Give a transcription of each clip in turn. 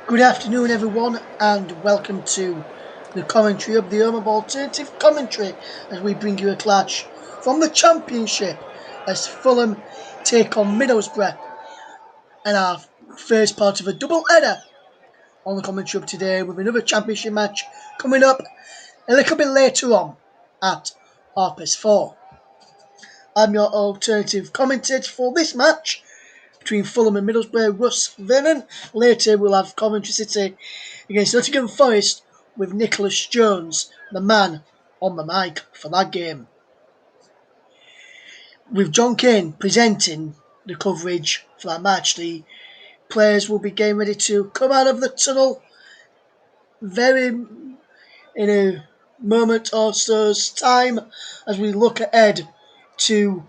Good afternoon, everyone, and welcome to the commentary of the Home of Alternative Commentary as we bring you a clash from the Championship as Fulham take on Middlesbrough and our first part of a double header on the commentary of today with another Championship match coming up a little bit later on at 4:30. I'm your alternative commentator for this match between Fulham and Middlesbrough, Russ Vernon. Later we'll have Coventry City against Nottingham Forest with Nicholas Jones, the man on the mic for that game. With John Kane presenting the coverage for that match, the players will be getting ready to come out of the tunnel in a moment or so's time as we look ahead to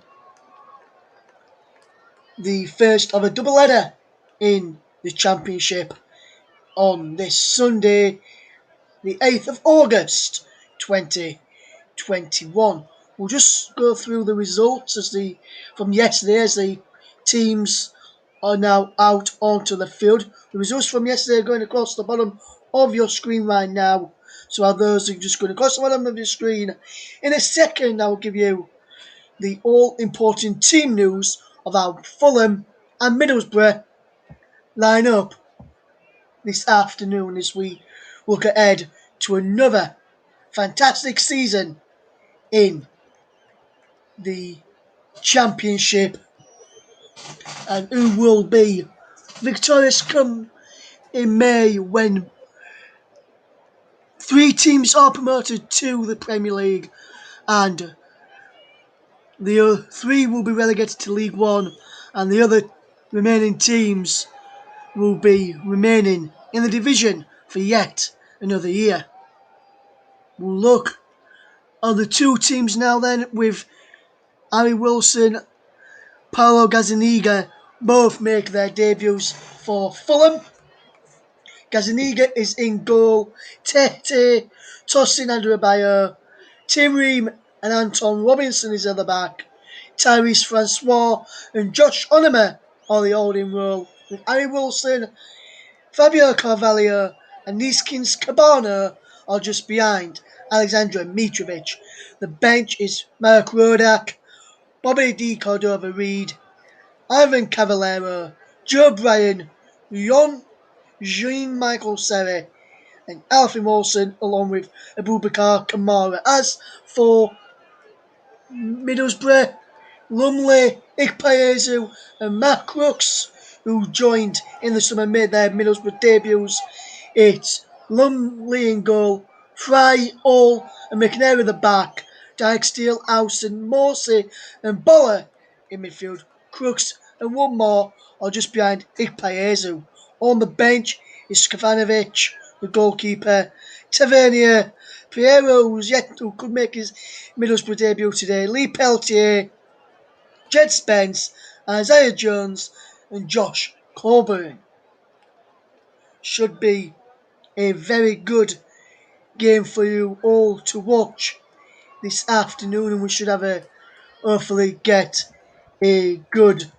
the first of a double header in the Championship on this Sunday, the 8th of August 2021. We'll just go through the results from yesterday as the teams are now out onto the field. The results from yesterday are going across the bottom of your screen right now. So are those who are just going across the bottom of your screen. In a second, I will give you the all-important team news of how Fulham and Middlesbrough line up this afternoon as we look ahead to another fantastic season in the Championship and who will be victorious come in May when three teams are promoted to the Premier League and the three will be relegated to League One and the other remaining teams will be remaining in the division for yet another year. We'll look at the two teams now then with Harry Wilson, Paolo Gazzaniga both make their debuts for Fulham. Gazzaniga is in goal, Tete, Tosin Adarabioyo, Tim Ream and Anton Robinson is at the back. Tyrese Francois and Josh Onomah are the holding role with Harry Wilson, Fabio Carvalho and Niskins Cabana are just behind Alexandra Mitrovic. The bench is Mark Rodak, Bobby D. Cordova-Reid, Ivan Cavallero, Joe Bryan, Jean-Michael Serre and Alfie Mawson along with Abubakar Kamara. As for Middlesbrough, Lumley, Ikpeazu and Matt Crooks, who joined in the summer, made their Middlesbrough debuts. It's Lumley in goal, Fry, All and McNair at the back, Dyke-Steele, Howson, Morsey and Boller in midfield. Crooks and one more are just behind Ikpeazu. On the bench is Skafanovic, the goalkeeper, Tavernier, Piero, who could make his Middlesbrough debut today, Lee Peltier, Jed Spence, Isaiah Jones and Josh Coburn. Should be a very good game for you all to watch this afternoon and we should hopefully get a good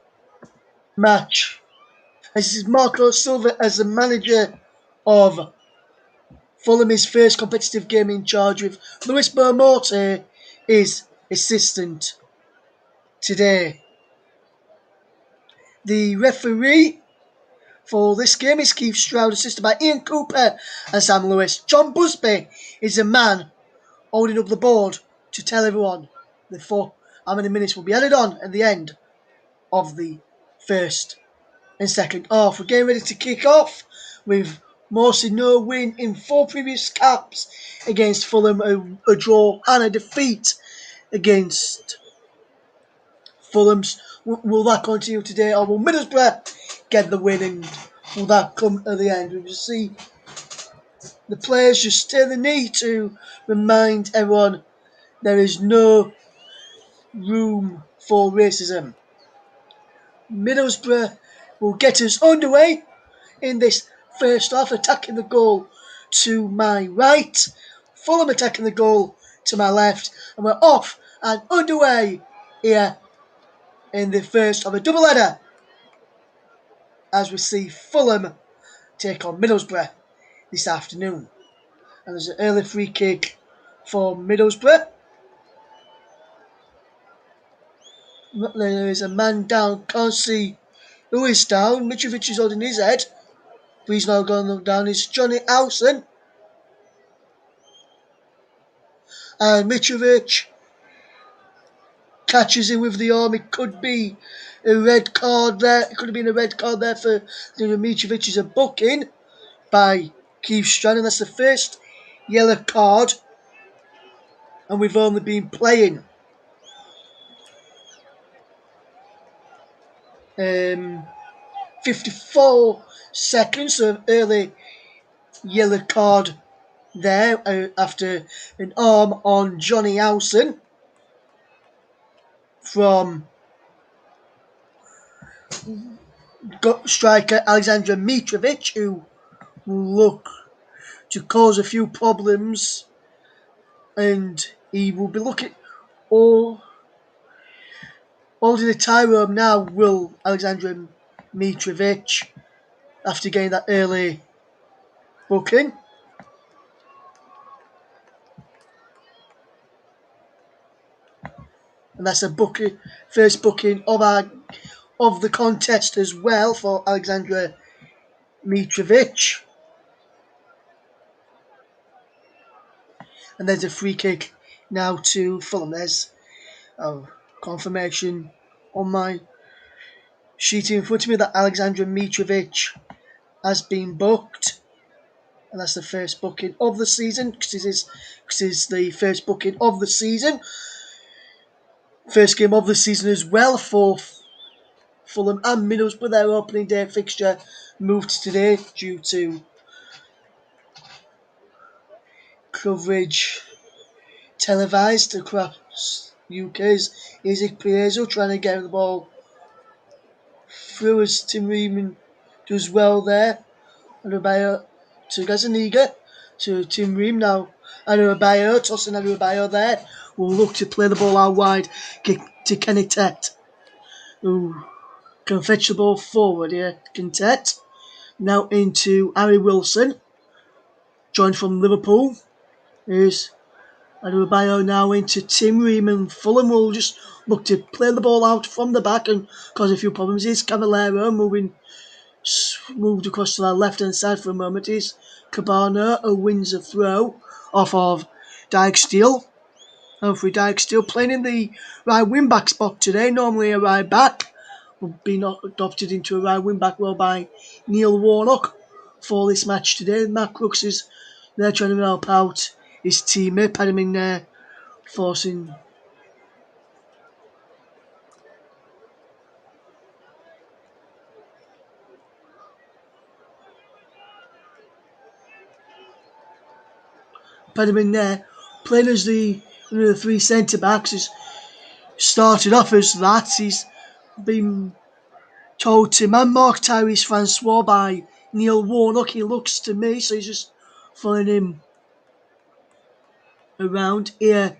match. This is Marco Silva as the manager of Fulham, his first competitive game in charge with Luis Bermorte, his assistant today. The referee for this game is Keith Stroud, assisted by Ian Cooper and Sam Lewis. John Busby is the man holding up the board to tell everyone how many minutes will be added on at the end of the first and second half. We're getting ready to kick off with Morsey no win in 4 previous caps against Fulham, a draw and a defeat against Fulham's. Will that continue today or will Middlesbrough get the win and will that come at the end? We'll see the players just take the knee to remind everyone there is no room for racism. Middlesbrough will get us underway in this first half, attacking the goal to my right, Fulham attacking the goal to my left, and we're off and underway here in the first of a double header as we see Fulham take on Middlesbrough this afternoon. And there's an early free kick for Middlesbrough. There is a man down, can't see who is down. Mitrovic is holding his head. But he's now going down. It's Johnny Howson. And Mitrovic catches him with the arm. It could be a red card there. It could have been a red card there for Mitrovic. Is a booking by Keith Strand. And that's the first yellow card. And we've only been playing 54 seconds. So early yellow card there after an arm on Johnny Howson from striker Alexander Mitrovic, who will look to cause a few problems, and he will be looking all holding the tie room now. Will Alexander Mitrovic after getting that early booking? And that's a first booking of the contest as well for Alexander Mitrovic. And there's a free kick now to Fulham. There's confirmation on my sheet in front of me that Alexander Mitrovic has been booked. And that's the first booking of the season, because this is the first booking of the season. First game of the season as well for Fulham and Middlesbrough. Their opening day fixture moved today due to coverage televised across UK's Isaac Piezo trying to get the ball through as Tim Ream does well there. And Adebayo to Gazaniga to Tim Ream now. And Adebayo, tossing Adebayo there, will look to play the ball out wide to Kenny Tett, who can fetch the ball forward here. Tett now into Harry Wilson, joined from Liverpool. Here's Adebayo now into Tim Ream, and Fulham will just look to play the ball out from the back and cause a few problems. Here's Cavallero moved across to the left hand side for a moment. Here's Cabana, who wins a throw off of Dijksteel. Humphrey Dijksteel playing in the right wing back spot today. Normally a right back, will be adopted into a right wing back role by Neil Warnock for this match today. Matt Crooks is there trying to help out his teammate, put him in there, forcing put him in there, playing as the one of the three centre backs. He's started off as that. He's been told to man mark Tyrese Francois by Neil Warnock. He looks to me, so he's just following him around. Here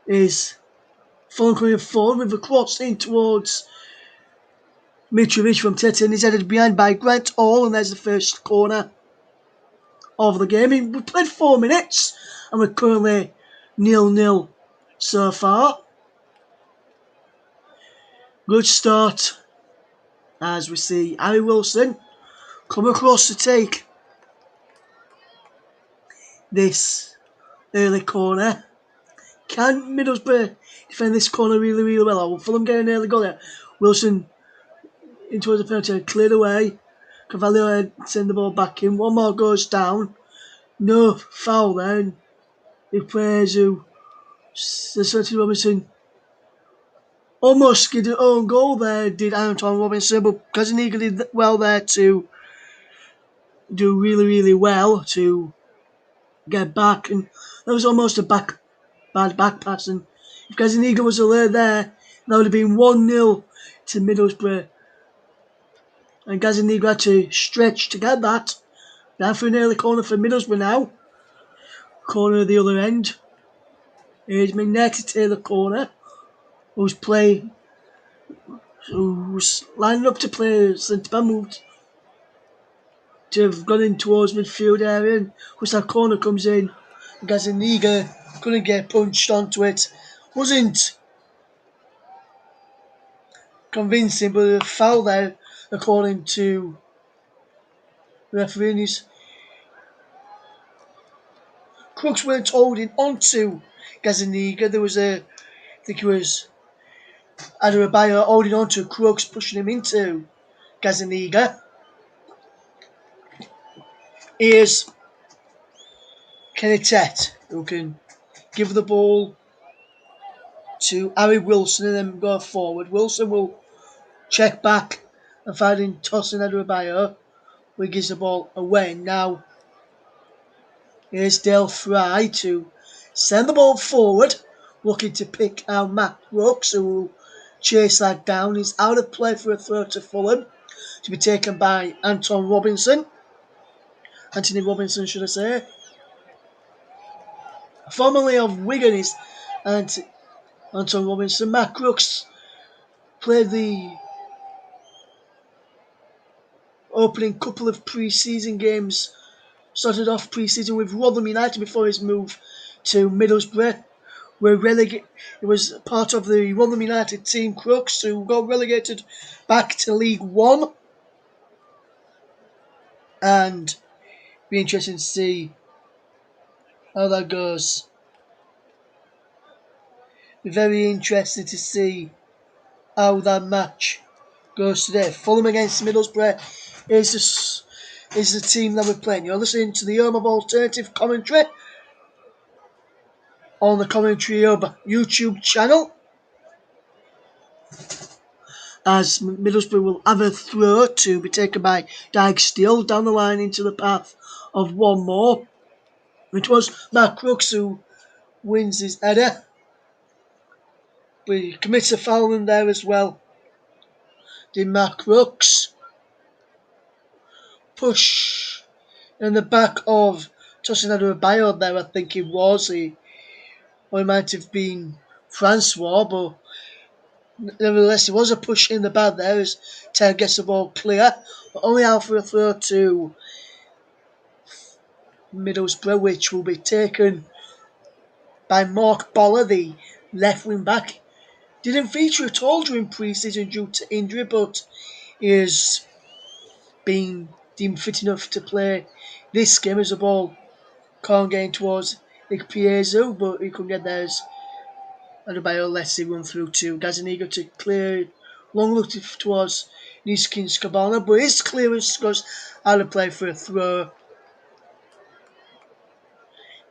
is Fulham coming forward with a cross in towards Mitrovic from Tete, and he's headed behind by Grant Hall, and there's the first corner of the game. We've played 4 minutes and we're currently 0-0 so far. Good start as we see Harry Wilson come across to take this early corner. Can Middlesbrough defend this corner really, really well? Or will Fulham get an early goal there? Wilson in towards the penalty, cleared away. Cavalier send the ball back in. One more goes down. No foul then. The players who Robinson almost skidded an own goal there, did Anton Robinson, but Gazaniga did well there to do really, really well to get back, and that was almost a bad back pass, and if Gazaniga was alert there, that would have been 1-0 to Middlesbrough, and Gazaniga had to stretch to get that. Down for an early corner for Middlesbrough now. Corner at the other end. Here's Minnette to take the corner. Who's lining up to play centre back, moved to have gone in towards midfield area, and once that corner comes in, Gazaniga couldn't get punched onto it. Wasn't convincing, but a foul there, according to the referee. Crooks weren't holding onto Gazaniga. There was I think it was Adebayo holding onto Crooks, pushing him into Gazaniga. Here's Kennetet, who can give the ball to Harry Wilson and then go forward. Wilson will check back and finding tossing Adebayo, who gives the ball away. Now here's Dale Fry to send the ball forward, looking to pick out Matt Brooks, who will chase that down. He's out of play for a throw to Fulham, to be taken by Anthony Robinson, should I say. Formerly of Wigan is Anthony Robinson. Matt Brooks played the opening couple of pre-season games. Started off pre-season with Rotherham United before his move to Middlesbrough. It was part of the Rotherham United team Crooks, who got relegated back to League One. And be interesting to see how that goes. Be very interested to see how that match goes today. Fulham against Middlesbrough is the team that we're playing. You're listening to the Home of Alternative Commentary on the Commentary Hub YouTube channel, as Middlesbrough will have a throw to be taken by Dyke-Steele down the line into the path of one more. It was Matt Crooks who wins his header, but he commits a foul in there as well. Did Matt Crooks push in the back of tossing out of a bio there, I think it was. Or it might have been Francois, but nevertheless, it was a push in the back there as Ted gets the ball clear, but only out for a throw to Middlesbrough, which will be taken by Mark Boller, the left wing back. Didn't feature at all during pre-season due to injury, but is being deemed fit enough to play this game as the ball can't get in towards Ikpeazu, but he couldn't get there as Adebayo lets it run through to Gazaniga to clear long look towards Niskins Cabana, but his clearance goes out of play for a throw,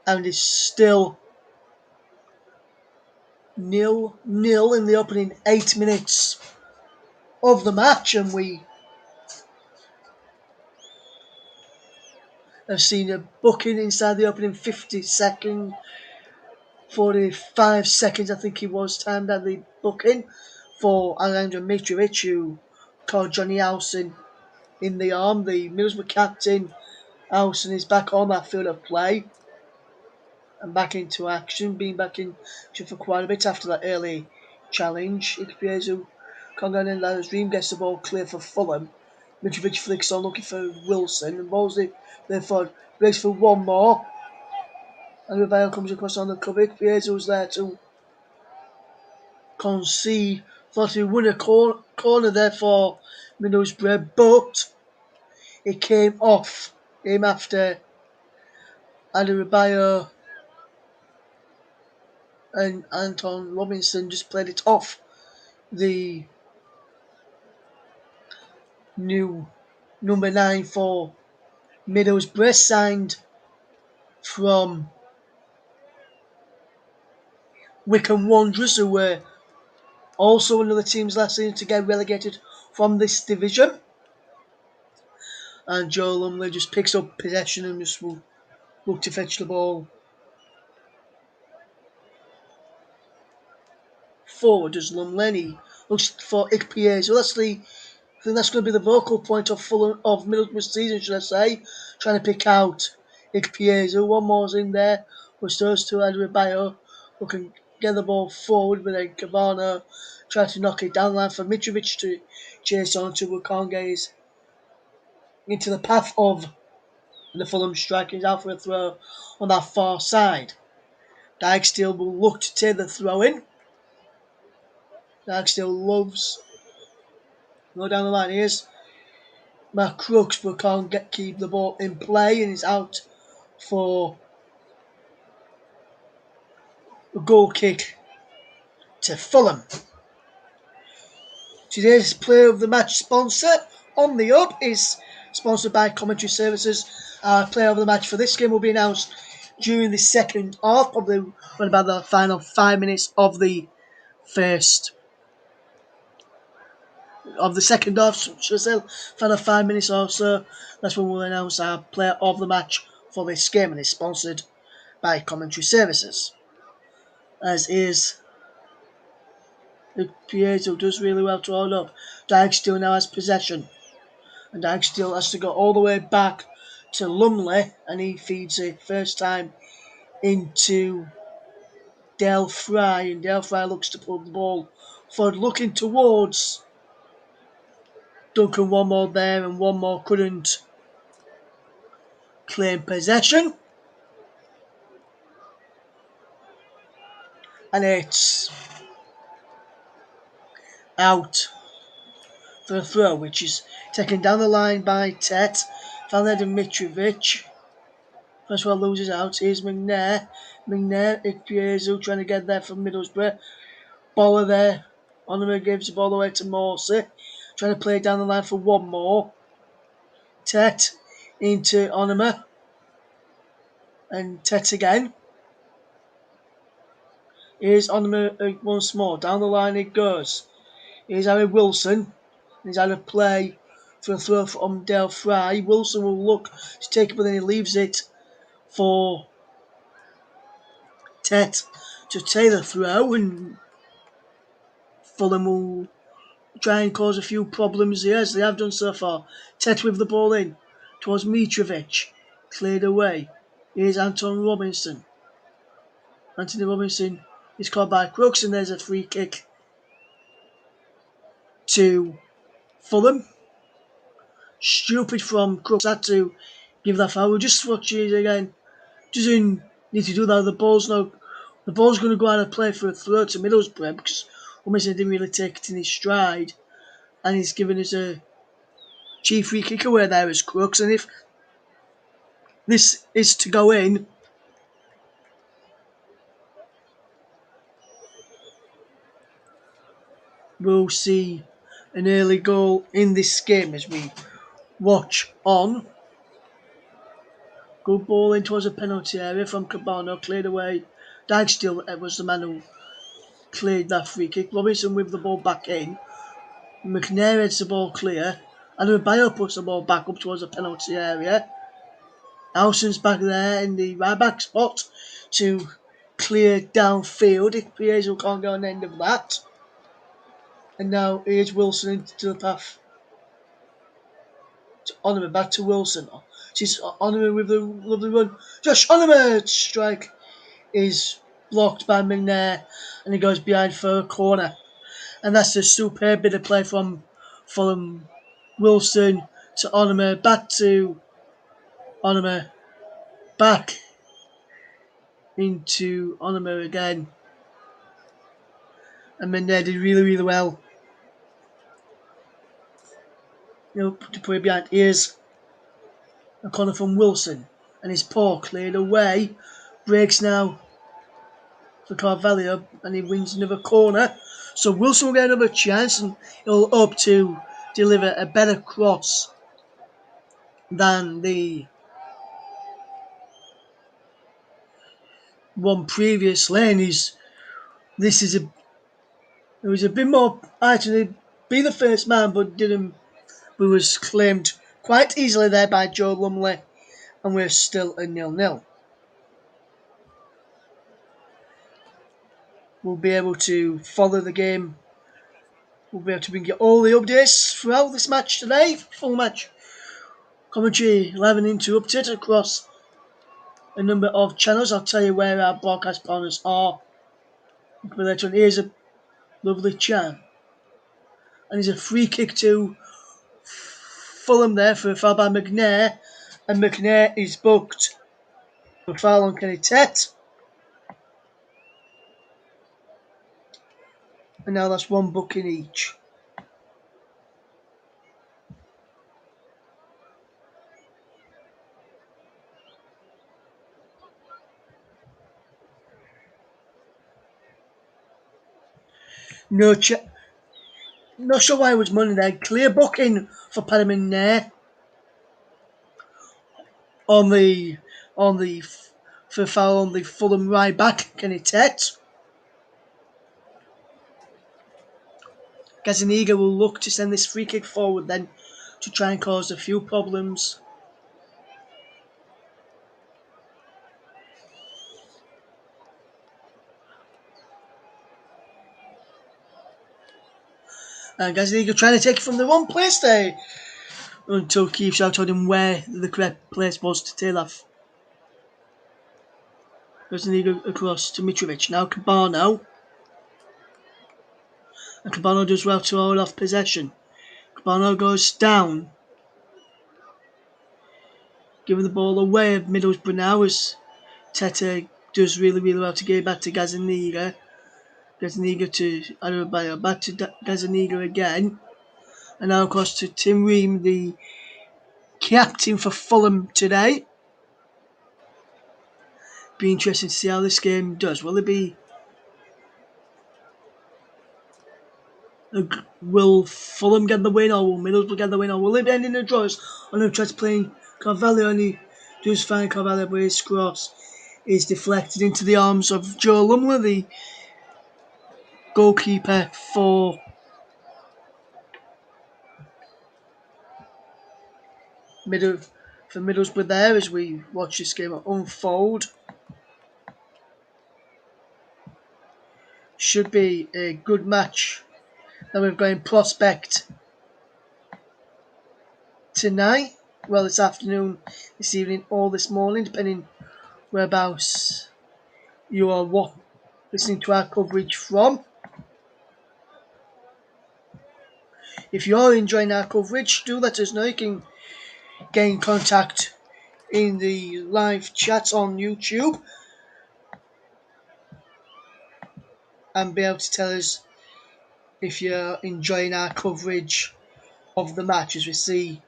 and it's still 0-0 in the opening 8 minutes of the match, and we have seen a booking inside the opening 45 seconds, I think it was, timed at the booking for Alejandro Mitrovic, who caught Johnny Howson in the arm. The Middlesbrough captain, Howson, is back on that field of play and back into action, being back in action for quite a bit after that early challenge. Ikpeazu can't get in that dream, gets the ball clear for Fulham. Mitrovic flicks on looking for Wilson, and balls it therefore breaks for one more. And Ravel comes across on the cover. Ikpeazu was there to concede. Thought he won a corner there for Middlesbrough, but it came off him after Adebayo and Anton Robinson just played it off the new number 9 for Middlesbrough, signed from Wycombe Wanderers, who were also one of the teams last season to get relegated from this division. And Joe Lumley just picks up possession and just will look to fetch the ball forward as Lumley looks for Ikpeazu. So I think that's going to be the vocal point of Middlesbrough's season, should I say. Trying to pick out Ikpeazu. One more's in there, which those two Adebayo who can get the ball forward, but then Cabana tries to knock it down line for Mitrovic to chase on to, but can't get his into the path of the Fulham strikers out for a throw on that far side. Dijksteel will look to take the throw in. Dijksteel loves go down the line. Here's Matt Crooks, but can't keep the ball in play and is out for a goal kick to Fulham. Today's Player of the Match sponsor on the up is sponsored by Commentary Services. Our Player of the Match for this game will be announced during the second half, probably when about the final 5 minutes of the second half, should I say, final 5 minutes or so. That's when we'll announce our Player of the Match for this game, and it's sponsored by Commentary Services. As is Pietro does really well to hold up. Dijksteel now has possession, and Dijksteel has to go all the way back to Lumley, and he feeds it first time into Del Fry, and Del Fry looks to pull the ball forward, looking towards Duncan. One more there, and one more couldn't claim possession, and it's out for a throw, which is taken down the line by Tet. Valed Mitrovic. First one loses out. Here's McNair. Ikpiezu trying to get there from Middlesbrough. Baller there. Onima gives the ball away to Morsey. Trying to play it down the line for one more. Tet into Onima. And Tet again. Here's Onima once more. Down the line it goes. Here's Harry Wilson. He's had a play for a throw from Del Fry. Wilson will look to take it, but then he leaves it for Tet to take the throw, and Fulham will try and cause a few problems here, as they have done so far. Tet with the ball in towards Mitrovic, cleared away. Here's Anthony Robinson is caught by Crooks, and there's a free kick to Fulham. Stupid from Crooks, had to give that foul. We'll just watch it again. Doesn't need to do that. The ball's going to go out of play for a throw to Middlesbrough, because Robinson didn't really take it in his stride, and he's given us a cheap free kick away there as Crooks. And if this is to go in, we'll see an early goal in this game as we watch on. Good ball in towards a penalty area from Cabano, cleared away. Dijksteel was the man who cleared that free kick. Robinson with the ball back in. McNair heads the ball clear. And Bayo puts the ball back up towards the penalty area. Alson's back there in the right back spot to clear downfield if Pietro can't get on the end of that. And now here's Wilson into the path to Onima, back to Wilson. She's Onima with the lovely run. Josh Onima strike is blocked by McNair, and he goes behind for a corner. And that's a superb bit of play from Fulham. Wilson to Onima, back to Onima, back into Onima again. And McNair did really, really well. To put it behind. Here's a corner from Wilson, and his paw cleared away. Breaks now for Carvalho, and he wins another corner. So Wilson will get another chance, and he'll hope to deliver a better cross than the one previously. And it was a bit more actually be the first man, but was claimed quite easily there by Joe Lumley, and we're still a 0-0. We'll be able to follow the game. We'll be able to bring you all the updates throughout this match today. Full match commentary 11 interrupted across a number of channels. I'll tell you where our broadcast partners are. Here's a lovely chant. And there's a free kick to Fulham there for a foul by McNair, and McNair is booked for a foul on Kenny Tett. And now that's one booking each. Not sure why it was money there. Clear booking for Paddy McNair on the for foul on the Fulham right back, Kenny Tett. Gazaniga will look to send this free kick forward then to try and cause a few problems. And Gazaniga trying to take it from the wrong place there until Keith Shaw told him where the correct place was to tail off. Gazaniga across to Mitrovic. Now Cabano. And Cabano does well to hold off possession. Cabano goes down, giving the ball away of Middlesbrough now as Tete does really, really well to get it back to Gazaniga. Gazaniga to Adebayo, back to Gazaniga again. And now across to Tim Ream, the captain for Fulham today. Be interesting to see how this game does. Will it be... Will Fulham get the win, or will Middlesbrough get the win, or will it end in a draw? I'm going to try to play Carvalho, and he does find Carvalho, but his cross is deflected into the arms of Joe Lumley, the goalkeeper for Middlesbrough there as we watch this game unfold. Should be a good match that we've got in prospect tonight. Well, this afternoon, this evening, or this morning, depending whereabouts you are listening to our coverage from. If you're enjoying our coverage, do let us know. You can get in contact in the live chat on YouTube and be able to tell us if you're enjoying our coverage of the match. As we see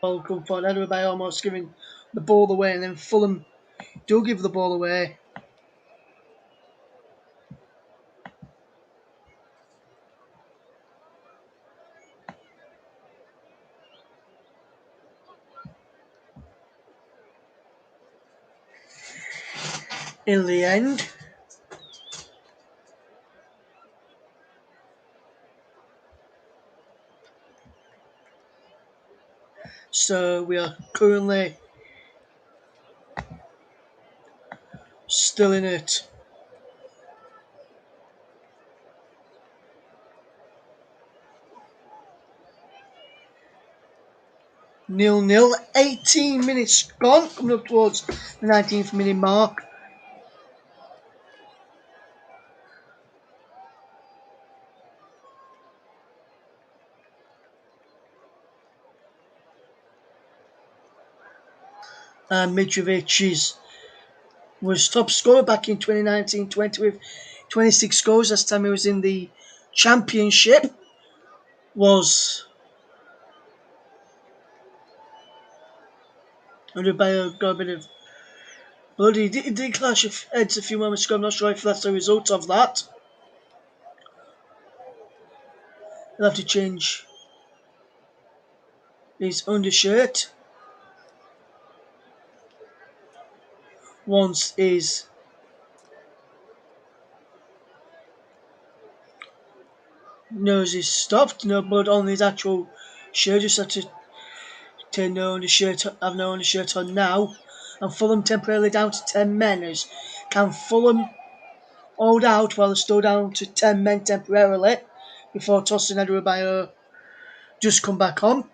ball come forward, everybody almost giving the ball away, and then Fulham do give the ball away. In the end, so we are currently still in it. Nil-nil, 18 minutes gone, coming up towards the 19th minute mark. And Mitrovic was top scorer back in 2019-20 with 26 goals. Last time he was in the Championship was under by a bit of blood. He did clash of heads a few moments ago. I'm not sure if that's the result of that. He'll have to change his undershirt once his nose is stopped. No blood on his actual shirt. Just had to have no undershirt on now. And Fulham temporarily down to 10 men. As can Fulham hold out while they're still down to 10 men temporarily before tossing Adebayo just come back on?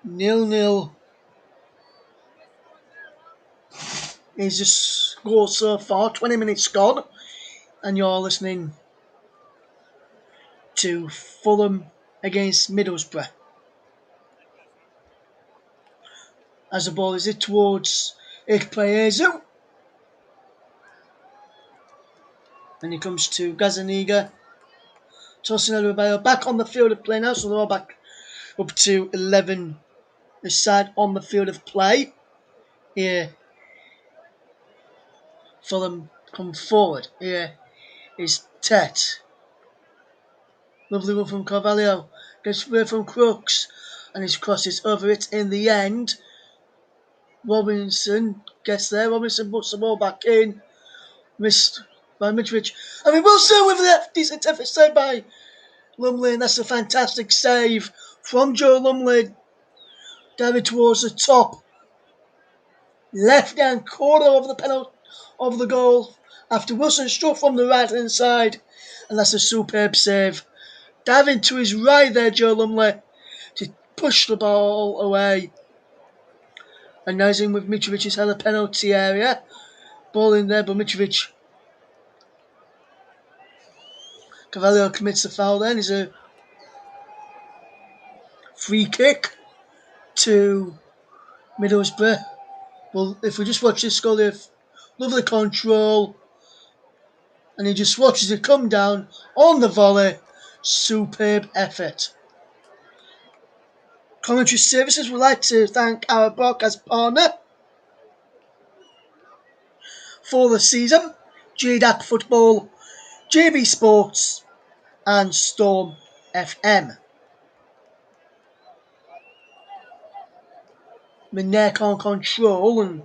0-0 is the score so far. 20 minutes gone, and you're listening to Fulham against Middlesbrough. As the ball is hit towards Ikpeazu. And he comes to Gazaniga. Tossing Adebayo back on the field of play now, so they're all back up to 11 aside on the field of play. Here, Fulham come forward. Here is Tet. Lovely one from Carvalho. Gets away from Crooks. And his cross is over it in the end. Robinson gets there. Robinson puts the ball back in. Missed by Mitrovic. I mean, Wilson with a decent effort saved by Lumley. And that's a fantastic save from Joe Lumley. Diving towards the top left-hand corner of the penalty of the goal. After Wilson struck from the right-hand side. And that's a superb save. Diving to his right there, Joe Lumley, to push the ball away. And now he's in with Mitrovic's had a penalty area. Ball in there, but Mitrovic. Carvalho commits the foul then. It's a free kick to Middlesbrough. Well, if we just watch this goal, lovely control. And he just watches it come down on the volley. Superb effort. Commentary Services would like to thank our broadcast partner for the season, JDAC Football, JB Sports and Storm FM. Neck on control and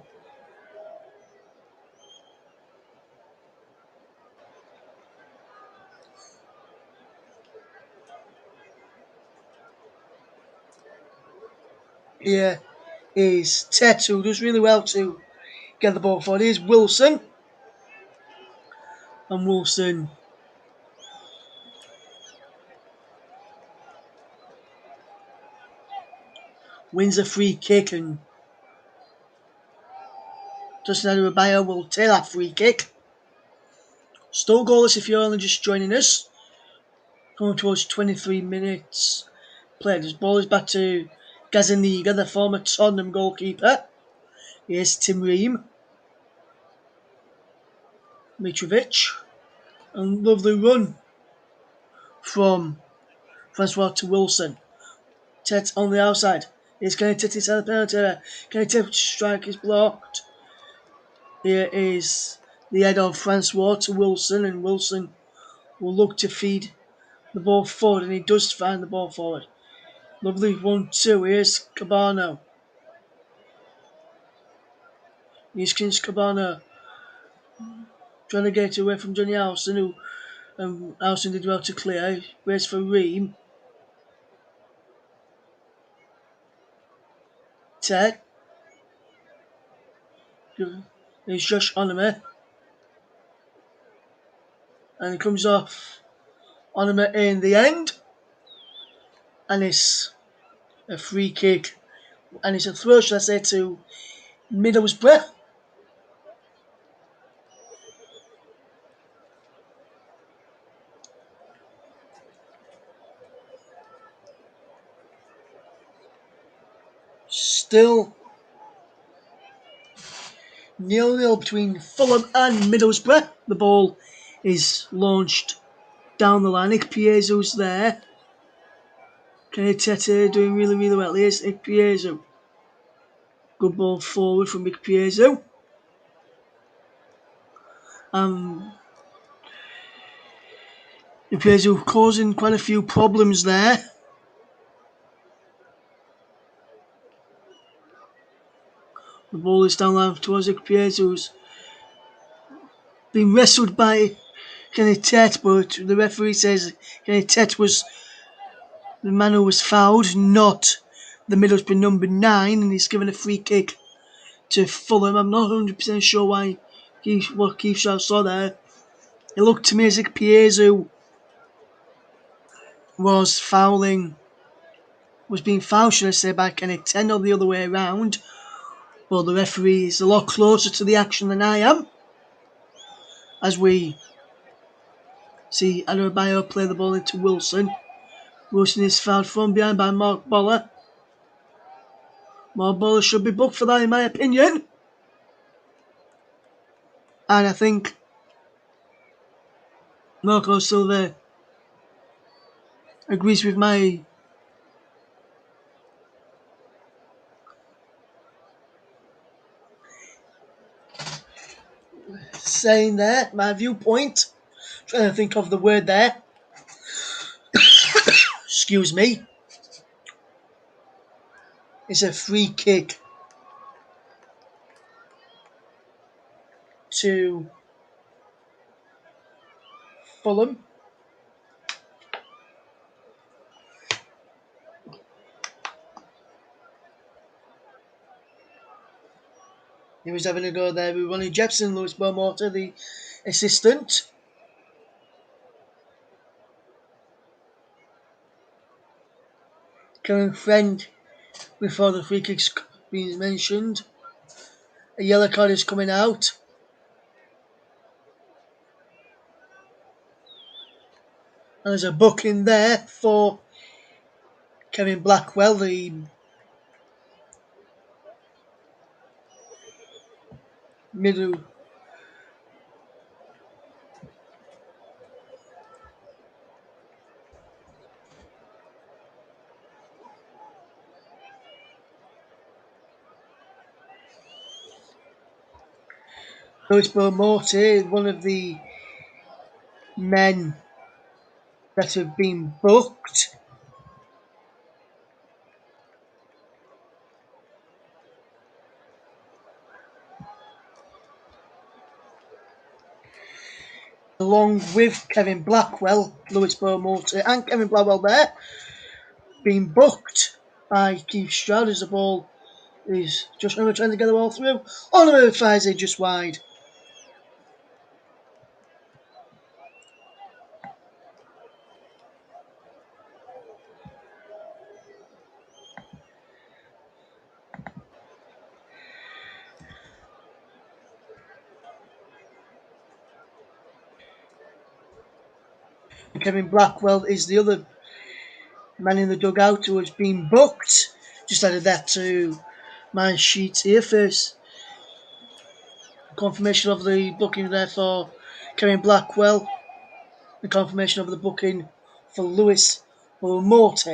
here is Tet, who does really well to get the ball forward. Here's Wilson. And Wilson wins a free kick, and Justin Adebayo will take that free kick. Still goalless if you're only just joining us. Coming towards 23 minutes played. This ball is back to Gazaniga, the former Tottenham goalkeeper. Here's Tim Ream. Mitrovic. And lovely run from Francois to Wilson. Tet on the outside. Here's Kenny Tet inside the penalty area. Kenny Tet strike is blocked. Here is the head of Francois to Wilson, and Wilson will look to feed the ball forward, and he does find the ball forward. Lovely 1-2. Here's Cabano. Here's Kings Cabano trying to get away from Johnny Howson, who Howson did well to clear. Waits for Ream. Ted. Here's Josh Onema. And it comes off Onema in the end. And it's a free kick. And it's a throw, should I say, to Middlesbrough. Still 0-0 between Fulham and Middlesbrough. The ball is launched down the line. Ikpeazu's there. Kenny Tete doing really, really well. Here's Ikpeazu. Good ball forward from Ikpeazu. Ikpeazu causing quite a few problems there. The ball is down line towards Ikpeazu, who's been wrestled by Kenny Tet, but the referee says Kenny Tet was the man who was fouled, not the Middlesbrough number 9, and he's given a free kick to Fulham. I'm not 100% sure what Keith Shaw saw there. It looked to me as if Ikpeazu was being fouled, should I say, by Kenny Tet, or the other way around. Well, the referee is a lot closer to the action than I am, as we See Adebayo play the ball into Wilson. Wilson is fouled from behind by Mark Boller. Mark Boller should be booked for that in my opinion. And I think Marco Silva agrees with my saying there, my viewpoint. Trying to think of the word there. Excuse me. It's a free kick to Fulham. He was having a go there with Ronnie Jepson, Lewis Beaumont, the assistant. Kevin Friend, before the free kick's been mentioned. A yellow card is coming out. And there's a booking there for Kevin Blackwell, the middle. Lewis Beaumont, one of the men that have been booked. Along with Kevin Blackwell, Lewis Beaumont, and Kevin Blackwell there, being booked by Keith Stroud as the ball is just trying to get the ball through. Oliver fires it just wide. Kevin Blackwell is the other man in the dugout who has been booked. Just added that to my sheet here first. Confirmation of the booking there for Kevin Blackwell. The confirmation of the booking for Lewis Beaumont.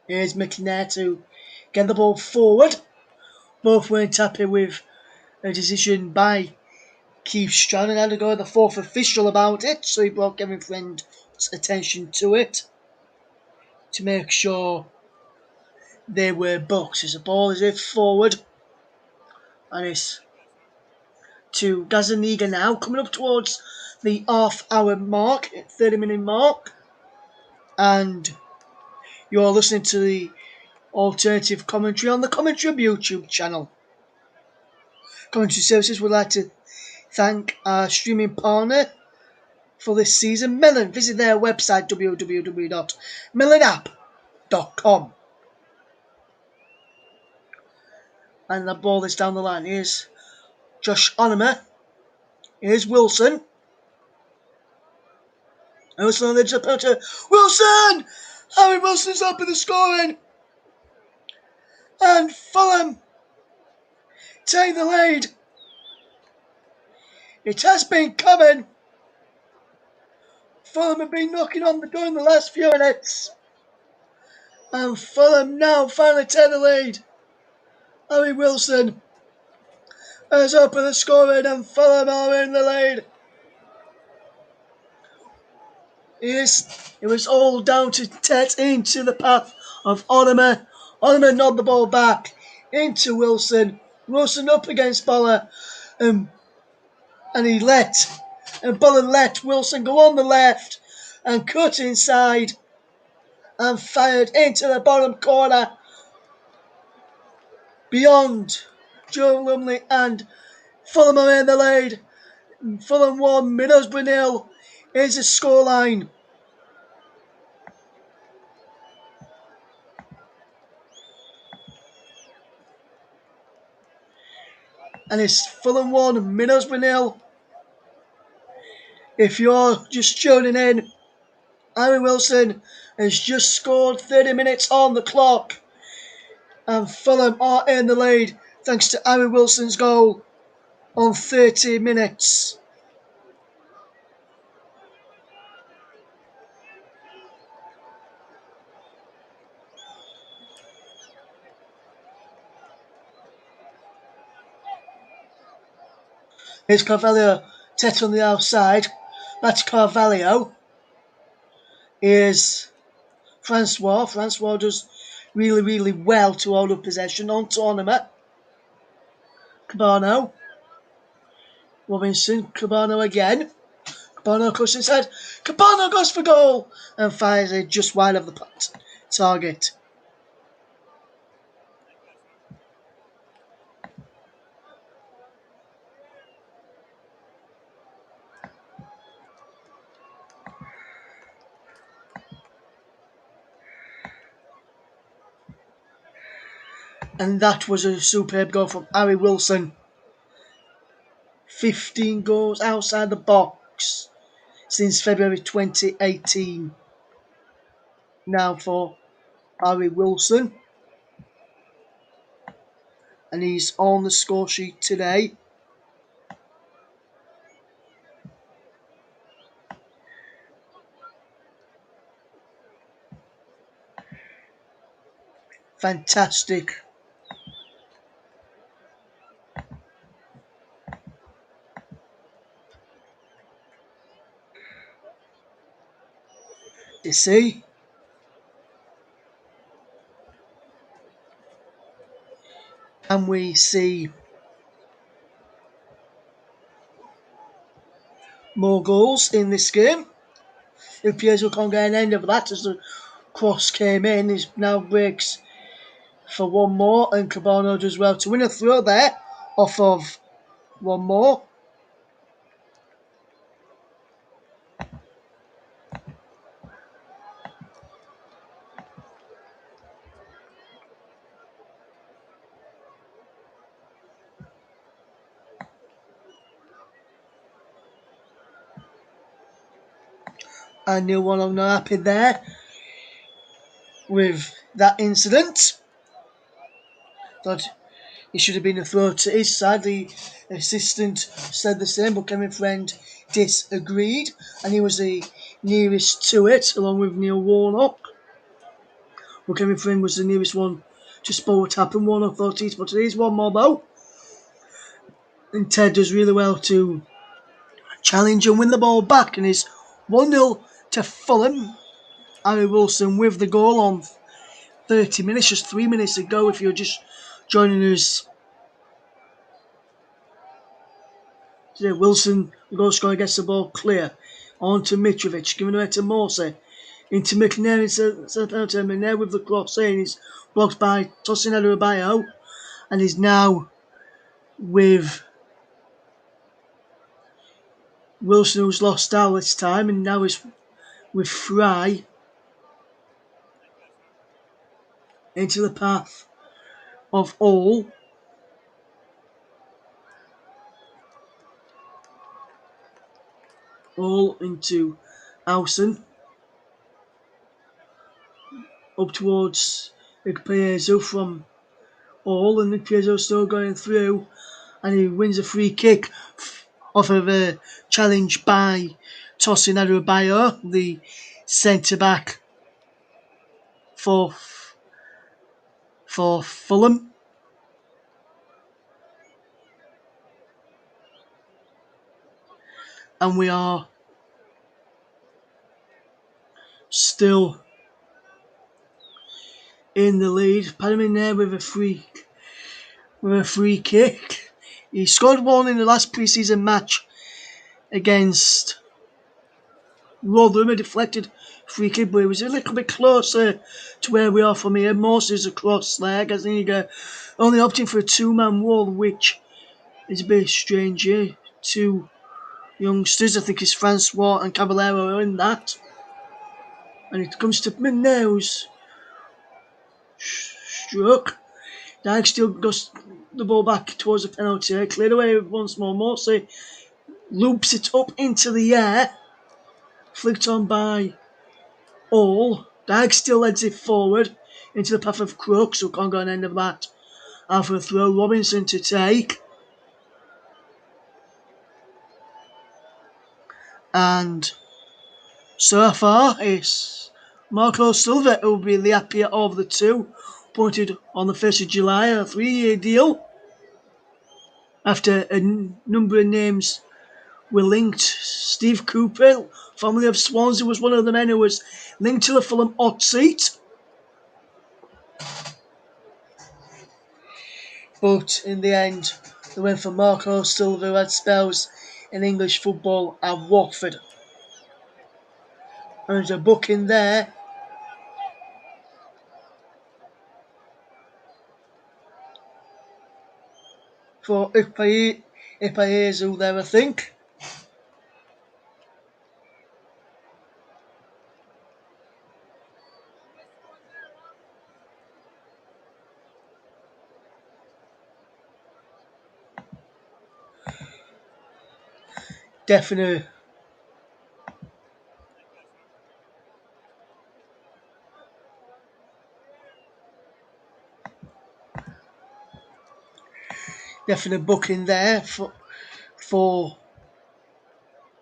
Here's McNair to get the ball forward. Both weren't happy with a decision by Keith Stroud and had to go to the fourth official about it, so he brought Kevin Friend's attention to it to make sure they were booked. As the ball is forward, and it's to Gazaniga now, coming up towards the half-hour mark, 30-minute mark, and you're listening to the alternative commentary on the Commentary YouTube channel. Commentary Services would like to thank our streaming partner for this season, Melon. Visit their website, www.melonapp.com. And the ball is down the line. Here's Josh Onomer. Here's Wilson. Wilson on the edge of the penalty. Wilson! Harry Wilson's up in the scoring. And Fulham take the lead. It has been coming. Fulham have been knocking on the door in the last few minutes. And Fulham now finally take the lead. Harry Wilson has opened the scoring and Fulham are in the lead. Yes, it was all down to Tet into the path of Onomer. Onomer nodded the ball back into Wilson. Wilson up against Boller. And Boller let Wilson go on the left and cut inside and fired into the bottom corner beyond Joe Lumley, and Fulham are in the lead. Fulham 1, Middlesbrough 0. Here's the scoreline. And it's Fulham 1, Middlesbrough 0. If you're just tuning in, Harry Wilson has just scored 30 minutes on the clock, and Fulham are in the lead thanks to Harry Wilson's goal on 30 minutes. Here's Carvalho, Tet on the outside. That's Carvalho. Here's Francois. Francois does really, really well to hold up possession on tournament. Cabano. Robinson. Cabano again. Cabano crosses his head. Cabano goes for goal and fires it just wide of the target. And that was a superb goal from Harry Wilson. 15 goals outside the box since February 2018. Now for Harry Wilson. And he's on the score sheet today. Fantastic. You see? And we see more goals in this game. If Pietro can't get an end of that as the cross came in, he now breaks for one more, and Cabano does well to win a throw there off of one more. And Neil Warnock not happy there with that incident. Thought it should have been a throw to his side. The assistant said the same, but Kevin Friend disagreed, and he was the nearest to it, along with Neil Warnock. But Kevin Friend was the nearest one to spot what happened. Warnock thought he spotted his one more though. And Ted does really well to challenge and win the ball back, and it's 1-0 to Fulham. Harry Wilson with the goal on 30 minutes, just 3 minutes ago if you're just joining us. Today, Wilson, the goal scorer, gets the ball clear. On to Mitrovic, giving away to Morse. Into McNair, McNair with the cross in. He's blocked by Tosin Adebayo, and he's now with Wilson, who's lost out this time, and now he's with Fry into the path of All into Alson. Up towards Piezo from All, and Piezo still going through, and he wins a free kick off of a challenge by Tosin Adebayo, the centre back for Fulham. And we are still in the lead. Padam in there with a free kick. He scored one in the last pre-season match against Rotherham, a deflected free kick, but it was a little bit closer to where we are from here. Morse's across there, Gazaniga only opting for a two-man wall, which is a bit strange here. Two youngsters, I think it's Francois and Caballero are in that. And it comes to McNair's stroke. Dyke still goes the ball back towards the penalty area, cleared away once more. Morse loops it up into the air, flicked on by All. Dag still leads it forward into the path of Crooks, who can't go on end of that. And for a throw, Robinson to take. And so far, it's Marco Silva who will be the happier of the two. Appointed on the 1st of July, a 3-year deal. After a number of names were linked, Steve Cooper, formerly of Swansea, was one of the men who was linked to the Fulham hot seat. But in the end, they went for Marco Silva, who had spells in English football at Watford. And there's a booking there for Ipaezu there, I think. Definite booking there for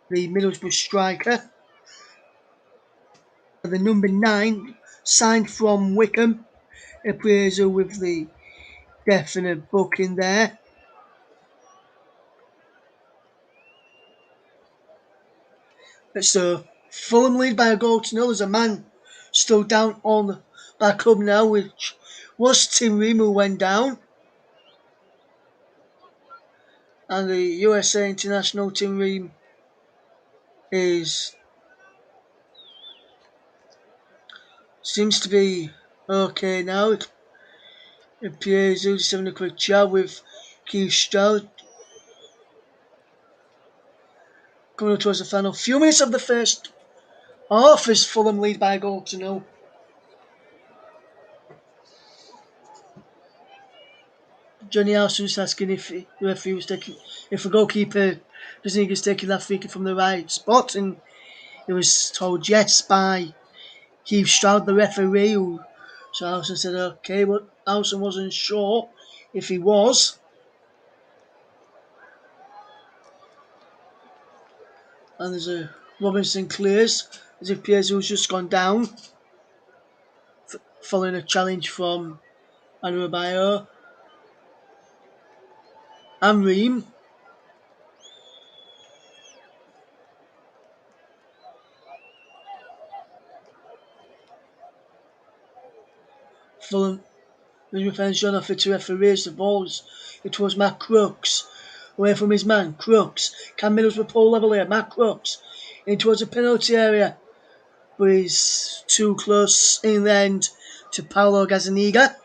the Middlesbrough striker. The number 9 signed from Wickham. Ipaezu with the definite booking there. So Fulham lead by a goal to nil. There's a man still down on the back up now, which was Tim Ream, who went down. And the USA international Tim Ream seems to be okay now. It appears he's having a quick chat with Keith Stroud. Coming up towards the final few minutes of the first half as Fulham lead by a goal to nil. Johnny Arson was asking if the referee was taking, if the goalkeeper doesn't think he's taking that free kick from the right spot, and he was told yes by Keith Stroud, the referee. So Alison said okay, but Alison wasn't sure if he was. And there's a Robinson clears as if Piers was just gone down following a challenge from Anuabayo and Ream. Fulham, the defence run off it to referees the balls. It was Matt Crooks away from his man. Crooks, can Middlesbrough pull level here? Matt Crooks in towards the penalty area, but he's too close in the end to Paulo Gazzaniga.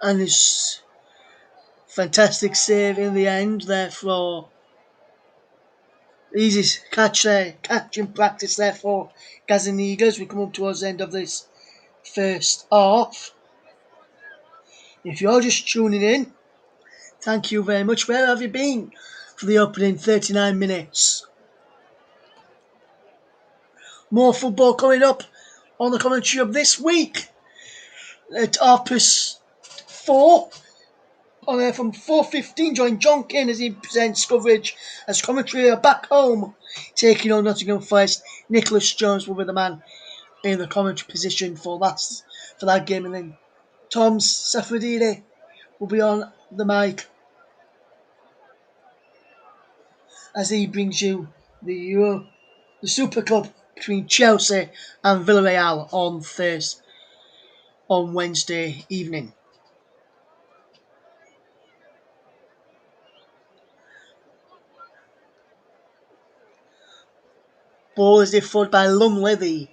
And his fantastic save in the end there for easy catching practice there for Gazzaniga as we come up towards the end of this first half. If you're just tuning in, thank you very much. Where have you been for the opening 39 minutes? More football coming up on the commentary of this week at 4:30 on air from 4:15. Join John Kane as he presents coverage as commentary are back home taking on Nottingham Forest. Nicholas Jones will be the man in the commentary position for that game, and then Tom Safradini will be on the mic as he brings you the Super Cup between Chelsea and Villarreal on Wednesday evening. Ball is defended by Lumley, the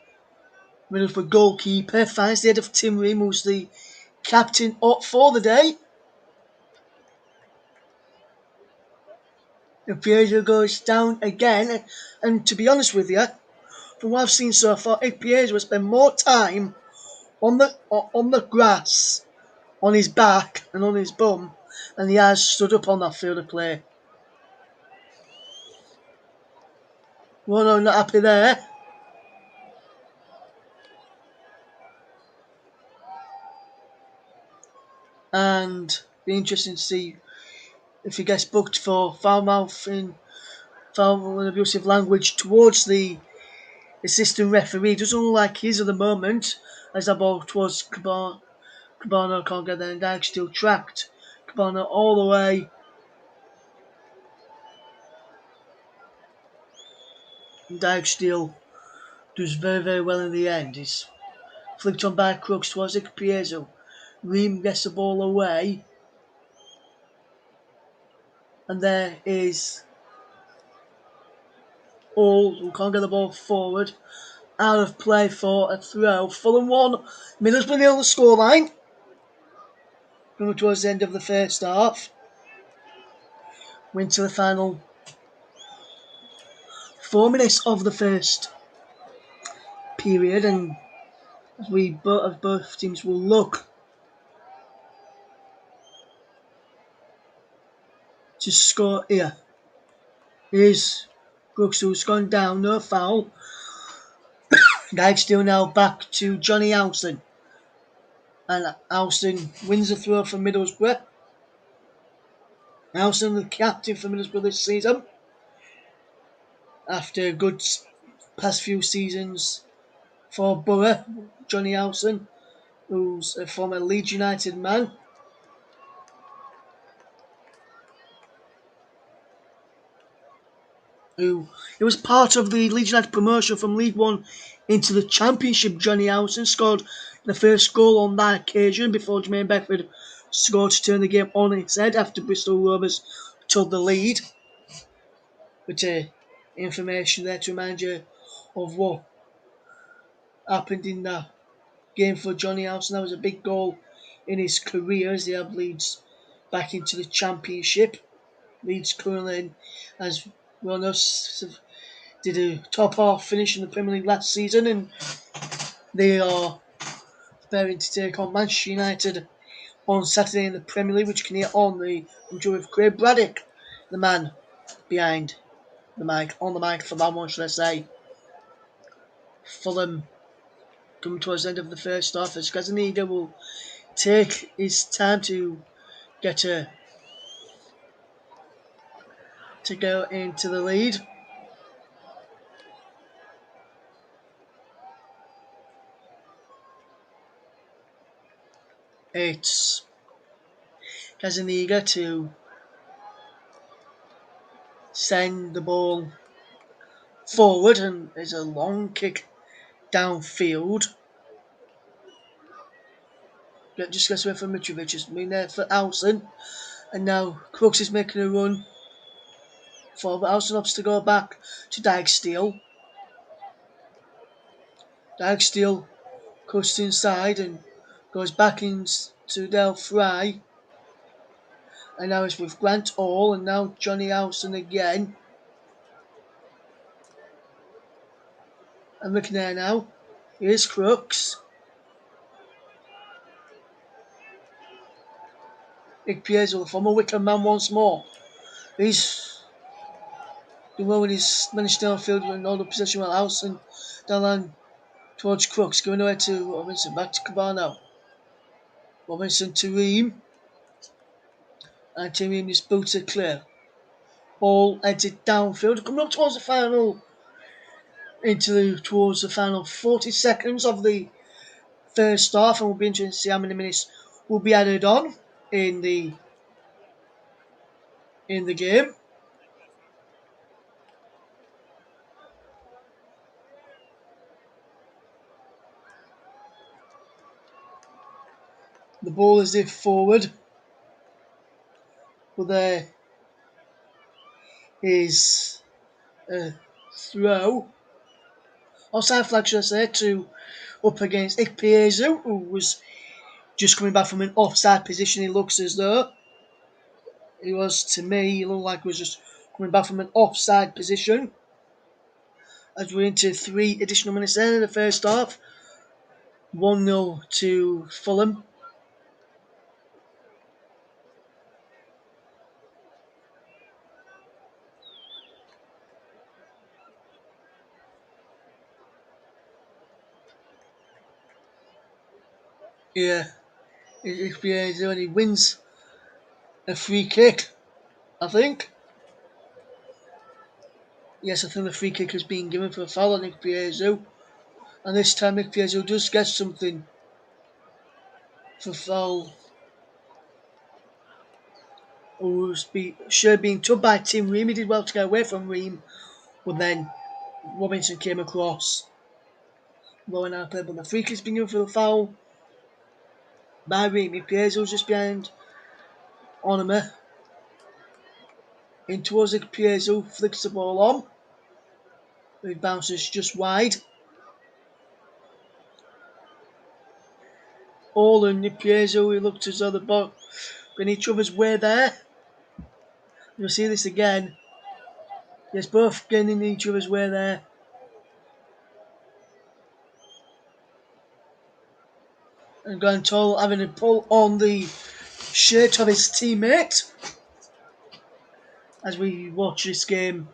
Middlesbrough goalkeeper, finds the head of Tim Ream, who's the captain up for the day. The Pietro goes down again, and to be honest with you, from what I've seen so far, Ikpeazu will spend more time on the grass, on his back and on his bum, than he has stood up on that field of play. Well, no, not happy there. And be interesting to see if he gets booked for foul and abusive language towards the assistant referee. Doesn't look like he is at the moment, as that ball towards Cabana. Cabana can't get there, and Dyke still tracked Cabana all the way. And Dyke still does very, very well in the end. He's flicked on by Crooks towards Ikpeazu. Ream gets the ball away. And there is All, who can't get the ball forward. Out of play for a throw. Fulham 1, Middlesbrough 0 the scoreline. Coming towards the end of the first half. Went to the final 4 minutes of the first period, and as both teams will look to score here. Here's Brooks, who's gone down, no foul. Dyke still now back to Johnny Alston. And Alston wins the throw for Middlesbrough. Alston, the captain for Middlesbrough this season. After a good past few seasons for Borough, Johnny Alston, who's a former Leeds United man. He was part of the Leeds United promotion from League One into the Championship. Johnny Alston scored the first goal on that occasion before Jermaine Beckford scored to turn the game on its head after Bristol Rovers took the lead. But information there to remind you of what happened in that game for Johnny Alston. That was a big goal in his career as they have Leeds back into the Championship. Leeds currently, as well know, did a top half finish in the Premier League last season, and they are preparing to take on Manchester United on Saturday in the Premier League, which can hear on the intro with Craig Braddock, the man behind the mic, on the mic for that one, should I say. Fulham coming towards the end of the first half as Gazzaniga will take his time to get to go into the lead. It's Gazzaniga to send the ball forward, and there's a long kick downfield. Just gets away from Mitrovic, has been there for Alston, and now Crooks is making a run for Alston opts to go back to Dijksteel. Dijksteel cuts inside and goes back into Del Fry, and now it's with Grant Hall, and now Johnny Alston again. And looking there now, here's Crooks. Ikpeazu, the former Wickham man, once more. He's doing well with his managed downfield and all the possession while Alston down towards Crooks, going away to Robinson, back to Cabana. Robinson to Ream, and to Ream is booted clear. Ball entered downfield, coming up towards the final, towards the final 40 seconds of the first half, and we'll be interested to see how many minutes will be added on in the game. The ball is it forward, but there is a throw. Offside flag, should I say, to up against Ikpeazu, who was just coming back from an offside position. He looks as though he was, to me, he looked like he was just coming back from an offside position. as we're into 3 additional minutes there in the first half. 1-0 to Fulham. Yeah, it only wins a free kick, I think. Yes, I think the free kick has been given for a foul on Nick Piezo. And this time Nick Piezo does get something for foul. Should have been tubbed by Tim Ream. He did well to get away from Ream. But then Robinson came across. Blowing out play, but the free kick's been given for the foul by Ream. Nick Piezo's just behind Onima. In towards Nick Piezo, flicks the ball on. It bounces just wide. All and Nick Piezo, he looked as though the ball in each other's way there. You'll see this again. Yes, both getting in each other's way there. And Grantall having a pull on the shirt of his teammate as we watch this game.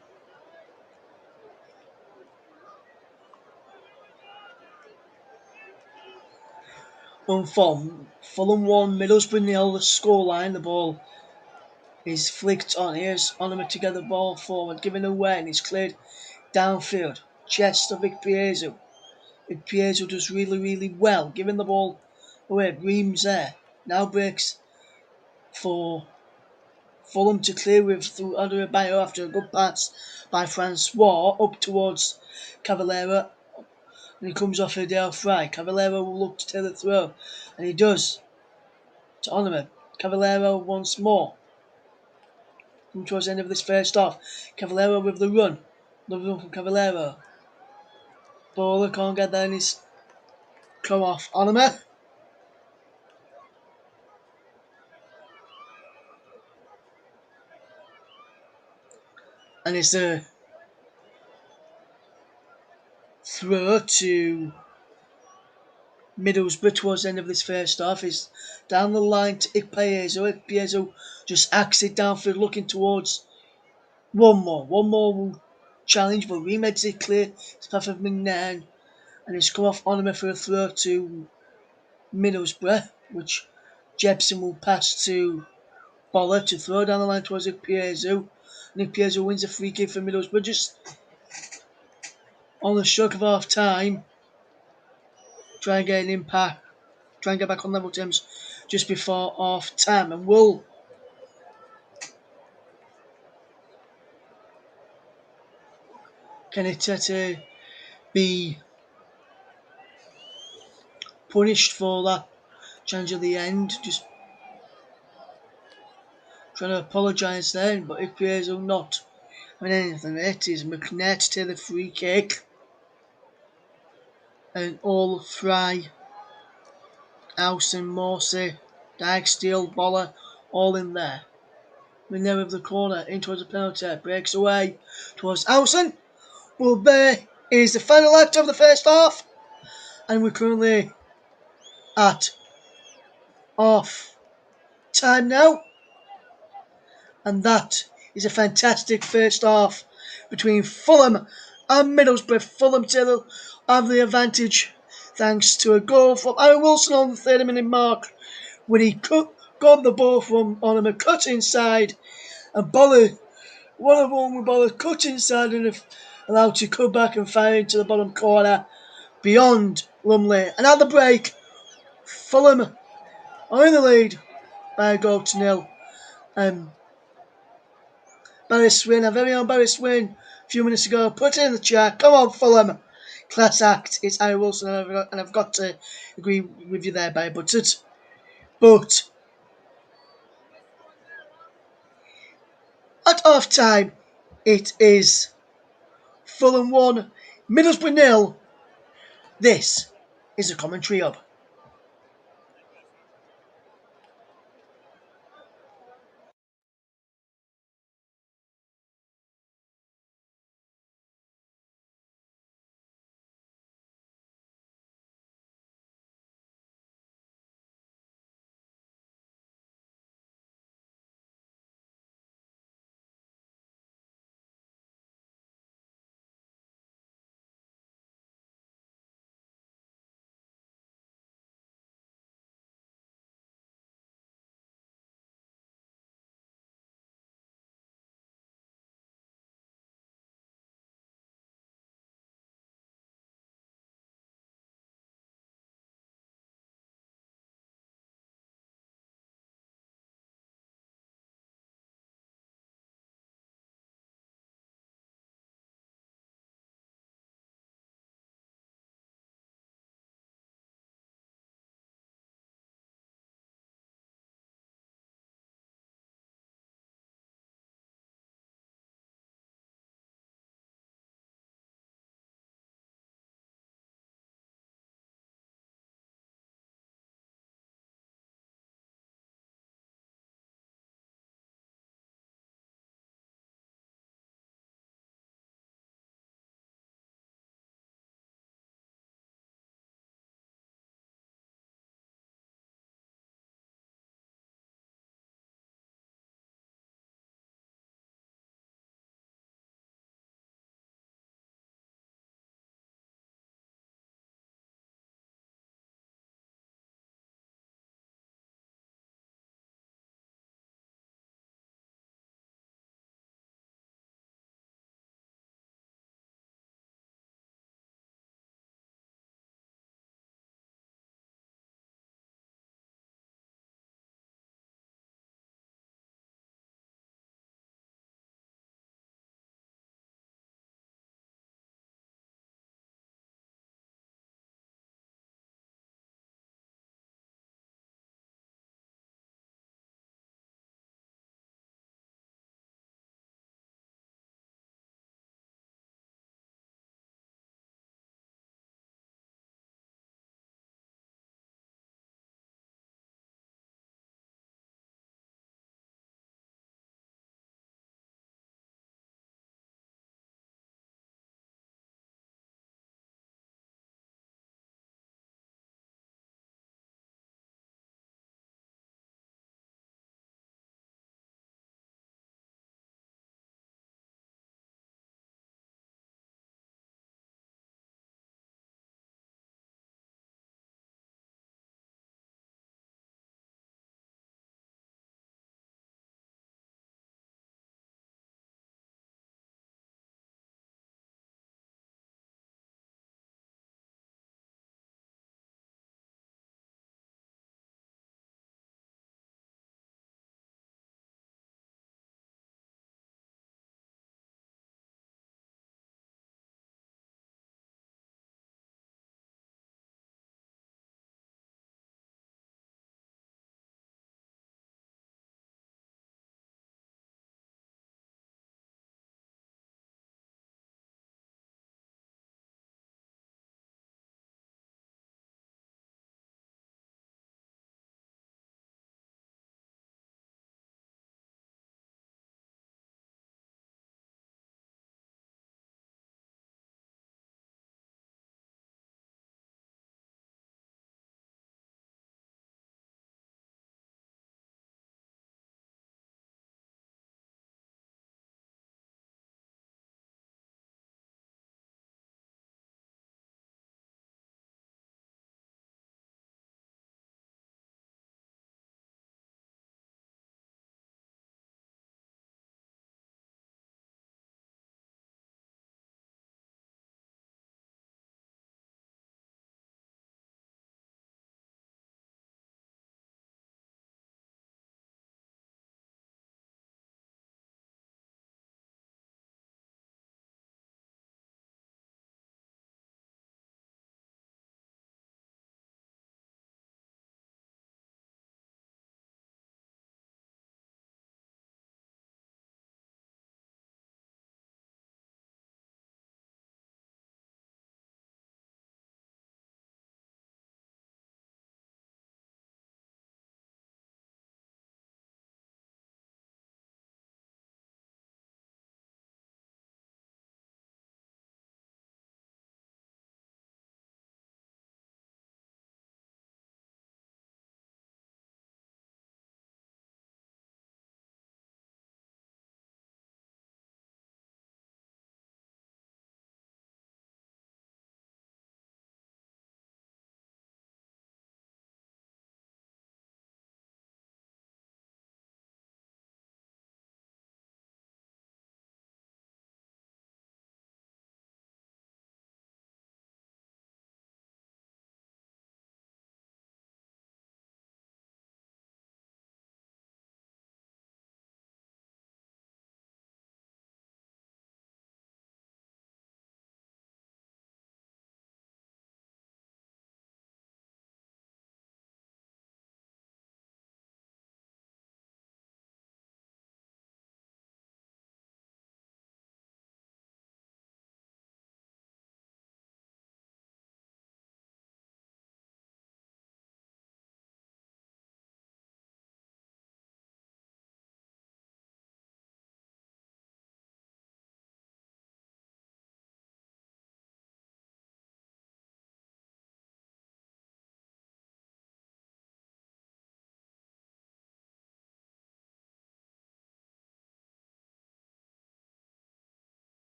From Fulham 1, Middlesbrough 0, the scoreline. The ball is flicked on. Here's Onima to get the ball forward, giving away, and it's cleared downfield. Chest of Vic Piezo. Vic Piezo does really, really well, giving the ball away. Reams there. Now breaks for Fulham to clear with through Andrea Bayo after a good pass by Francois up towards Cavallera. And he comes off a Dale Fry. Cavallera will look to take the throw. And he does. To Onima. Cavallera once more. Come towards the end of this first half. Cavallera with the run. Lovely run from Cavallera. Bowler can't get there and he's come off. Onima. And it's a throw to Middlesbrough towards the end of this first half. Is down the line to Ikpeazo. Ikpeazo just acts it downfield looking towards one more. One more will challenge, but remeds it clear. It's path of McNairn. And it's come off Onima for a throw to Middlesbrough, which Jepson will pass to Boller to throw down the line towards Ikpeazo. And Ikpeazo wins a free kick for Middlesbrough just on the stroke of half time. Try and get an impact. Try and get back on level terms just before half time. And can it be punished for that change at the end? Just trying to apologise then, but Ikpeazo not having anything. It is McNair to take the free kick. And all Fry, Howson, Morsey, Dyke, Boller, all in there. McNair with the corner in towards the penalty, breaks away towards Howson. Well, there is the final act of the first half, and we're currently at half time now, and that is a fantastic first half between Fulham and Middlesbrough. Fulham still have the advantage thanks to a goal from Aaron Wilson on the 30-minute mark when he got the ball from Onima, cut inside, and Boller, one with Boller cut inside and allowed to cut back and fire into the bottom corner beyond Lumley. And at the break, Fulham are in the lead by a goal to nil. Barry Swin, our very own Barry Swin, a few minutes ago, put it in the chat. Come on, Fulham. Class act. It's Harry Wilson, and I've got to agree with you there, Barry Buttert. But at half time, it is Fulham 1, Middlesbrough 0. This is a commentary hub.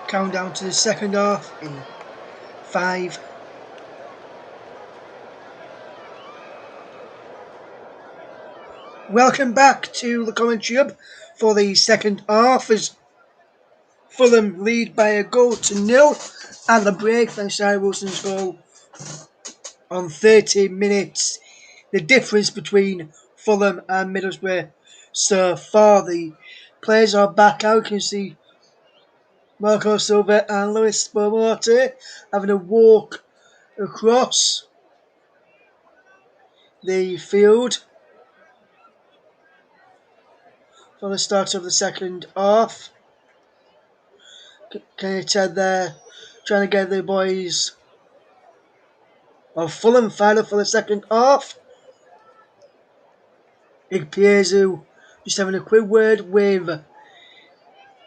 Countdown to the second half in 5. Welcome back to the commentary hub for the second half as Fulham lead by a goal to nil at the break thanks to Harry Wilson's goal on 30 minutes. The difference between Fulham and Middlesbrough so far. The players are back out. You can see Marco Silva and Luis Bomorte having a walk across the field for the start of the second half. Kenny Ted there trying to get the boys of Fulham fired up for the second half. Igpiezu just having a quick word with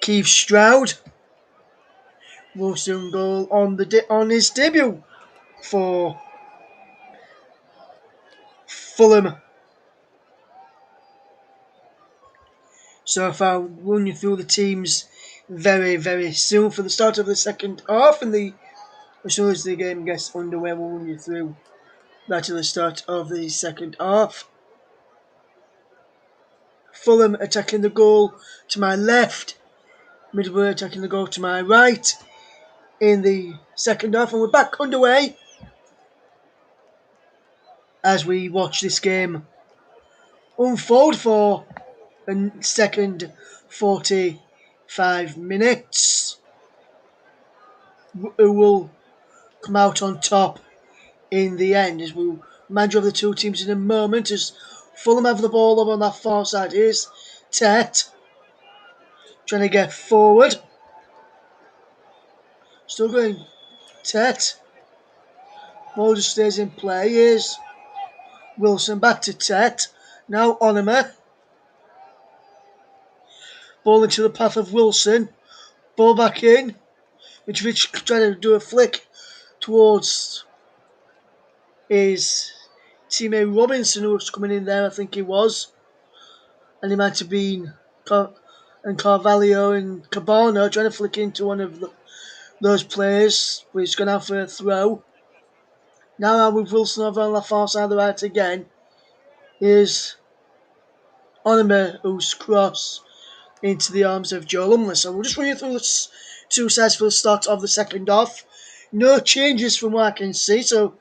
Keith Stroud. Wilson goal on his debut for Fulham. So far, run you through the teams very, very soon for the start of the second half, and as soon as the game gets underway, we'll run you through that at the start of the second half. Fulham attacking the goal to my left, Middlesbrough attacking the goal to my right in the second half, and we're back underway as we watch this game unfold for the second 45 minutes. Who will come out on top in the end, as we'll manager of the two teams in a moment, as Fulham have the ball over on that far side. Here's Tet trying to get forward. Still going Tet. Ball just stays in play. Here's Wilson back to Tet. Now Onima. Ball into the path of Wilson. Ball back in. Mitrovic trying to do a flick towards his teammate Robinson, who was coming in there, I think he was. And he might have been Carvalho and Cabana trying to flick into one of those players, but he's gone out for a throw. Now with Wilson over on the far side of the right again. Here's Onima, who's cross into the arms of Joe Lumley. So we'll just run you through the two sides for the start of the second half. No changes from what I can see. So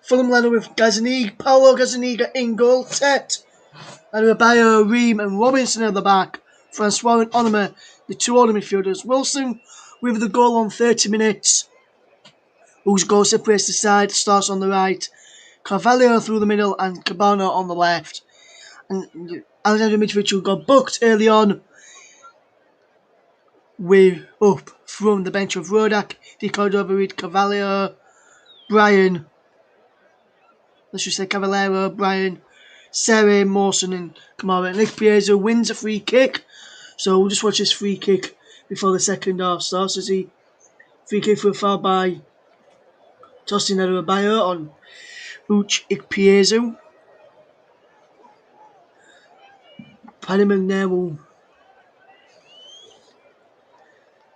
Fulham line with Paulo Gazzaniga in goal, Tet, and Rabayo, Ream and Robinson at the back. Francois and Onima, the two older midfielders. Wilson with the goal on 30 minutes, whose goal separates the side, starts on the right. Carvalho through the middle and Cabana on the left. And Alexander Mitrovic, who got booked early on with up from the bench of Rodak, Di Cordova, Carvalho, Brian, Sarri, Mawson and Kamara. Nick Piazza wins a free kick. So we'll just watch this free kick before the second half starts. As he free kick for a foul by Tosin Adebayo on Uch Ikpiezu. Paddy McNair will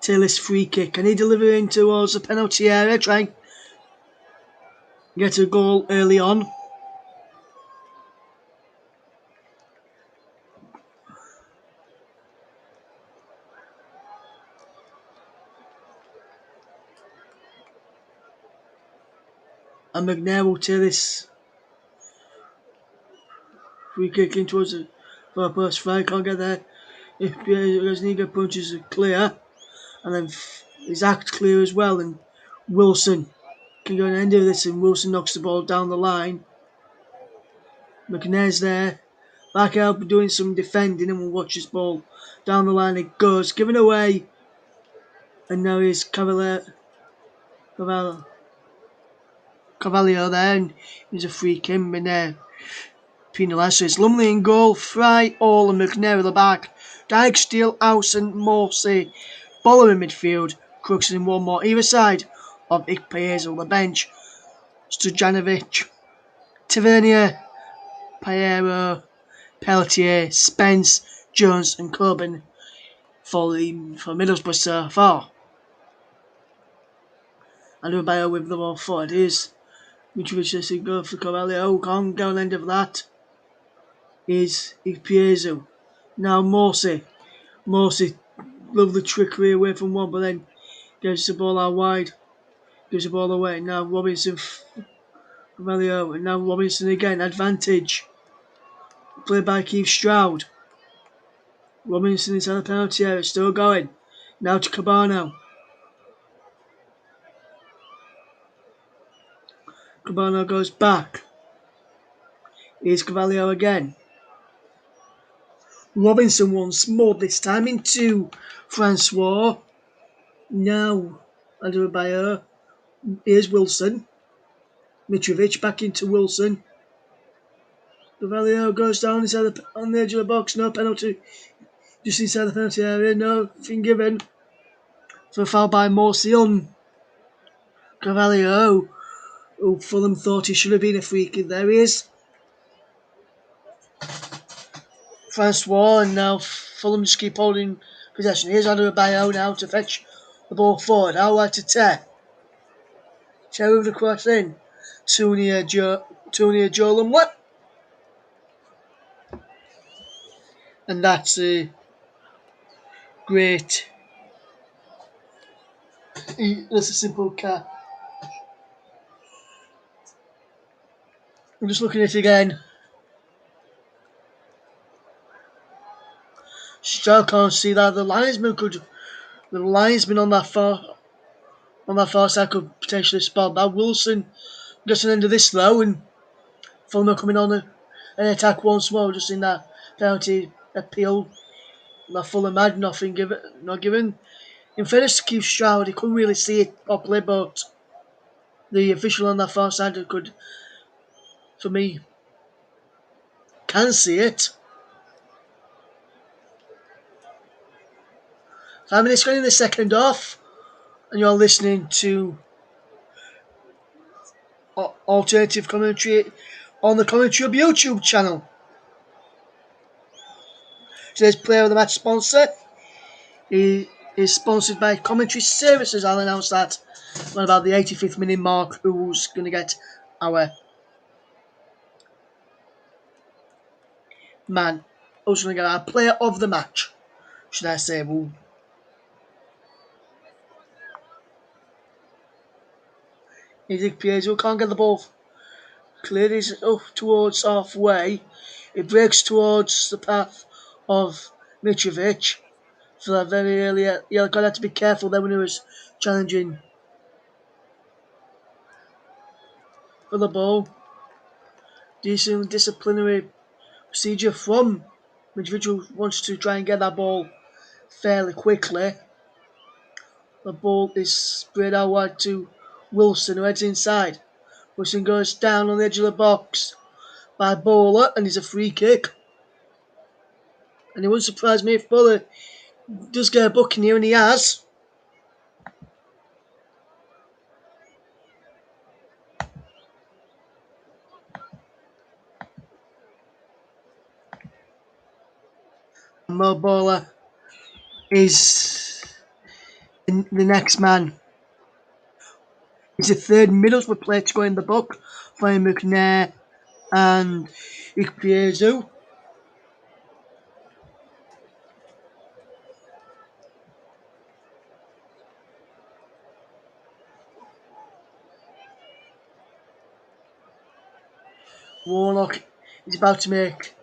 tail this free kick. Can he deliver in towards the penalty area? Try and get a goal early on. And McNair will tail this free kick in towards the far post. Fry can't get there. If Gazniga punches it clear, and then his act clear as well, and Wilson can go and end of this, and Wilson knocks the ball down the line. McNair's there, back out doing some defending, and we'll watch this ball down the line. It goes, given away, and now here's Carvalho there, and he's a free kick, McNair penalised. So it's Lumley in goal, Fry, All and McNair at the back. Dyke, Steele, House and Morsey. Bowler in midfield. Crooks in one more either side of Ikpiezu on the bench. Stojanovic, Tavernier, Piero, Pelletier, Spence, Jones and Coburn for Middlesbrough so far. Adebayo with the ball forward. Here's Mitrovic to go for Carvalho. Can't go on the end of that. Is Piezo. Now Morsi. Morsi, lovely trickery away from one, but then gives the ball out wide. Gives the ball away. Now Robinson. Carvalho. And now Robinson again. Advantage. Played by Keith Stroud. Robinson inside the penalty area. Still going. Now to Cabano. Cabano goes back. Here's Carvalho again. Robinson once more, this time into Francois. Now Adebayo. Here's Wilson. Mitrovic back into Wilson. Carvalho goes down inside on the edge of the box. No penalty. Just inside the penalty area. Nothing given. So a foul by Morsi on Carvalho. Who Fulham thought he should have been a free kick. There he is. Francois, and now Fulham just keep holding possession. Here's Adebayo now to fetch the ball forward. Out wide to Ter. Ter with the cross in. Too near Joe Lumley. And that's a great. That's a simple cat. I'm just looking at it again. Still can't see that the linesman on that far side could potentially spot that. Wilson gets an end of this though, and Fulham are coming on an attack once more, just in that penalty appeal that Fulham had not given. In fairness to Keith Stroud, he couldn't really see it properly, but the official on that far side could, for me, can see it. 5 minutes gone in the second half, and you're listening to alternative commentary on the Commentary Hub YouTube channel. Today's player of the match sponsor is sponsored by Commentary Services. I'll announce that at about the 85th minute mark who's going to get our man. Who's going to get our player of the match, should I say. Isaac Piezo can't get the ball cleared. He's up towards halfway. It breaks towards the path of Mitrovic. For that very early yellow card, had to be careful then when he was challenging for the ball. Decent disciplinary procedure from Mitrovic, who wants to try and get that ball fairly quickly. The ball is spread out wide to Wilson, who heads inside. Wilson goes down on the edge of the box by Bowler, and it's a free kick. And it wouldn't surprise me if Bowler does get a booking here, and he has. Mo Bowler is the next man. He's the third Middlesbrough player to go in the book, following McNair and Ikpeazu. Warnock is about to make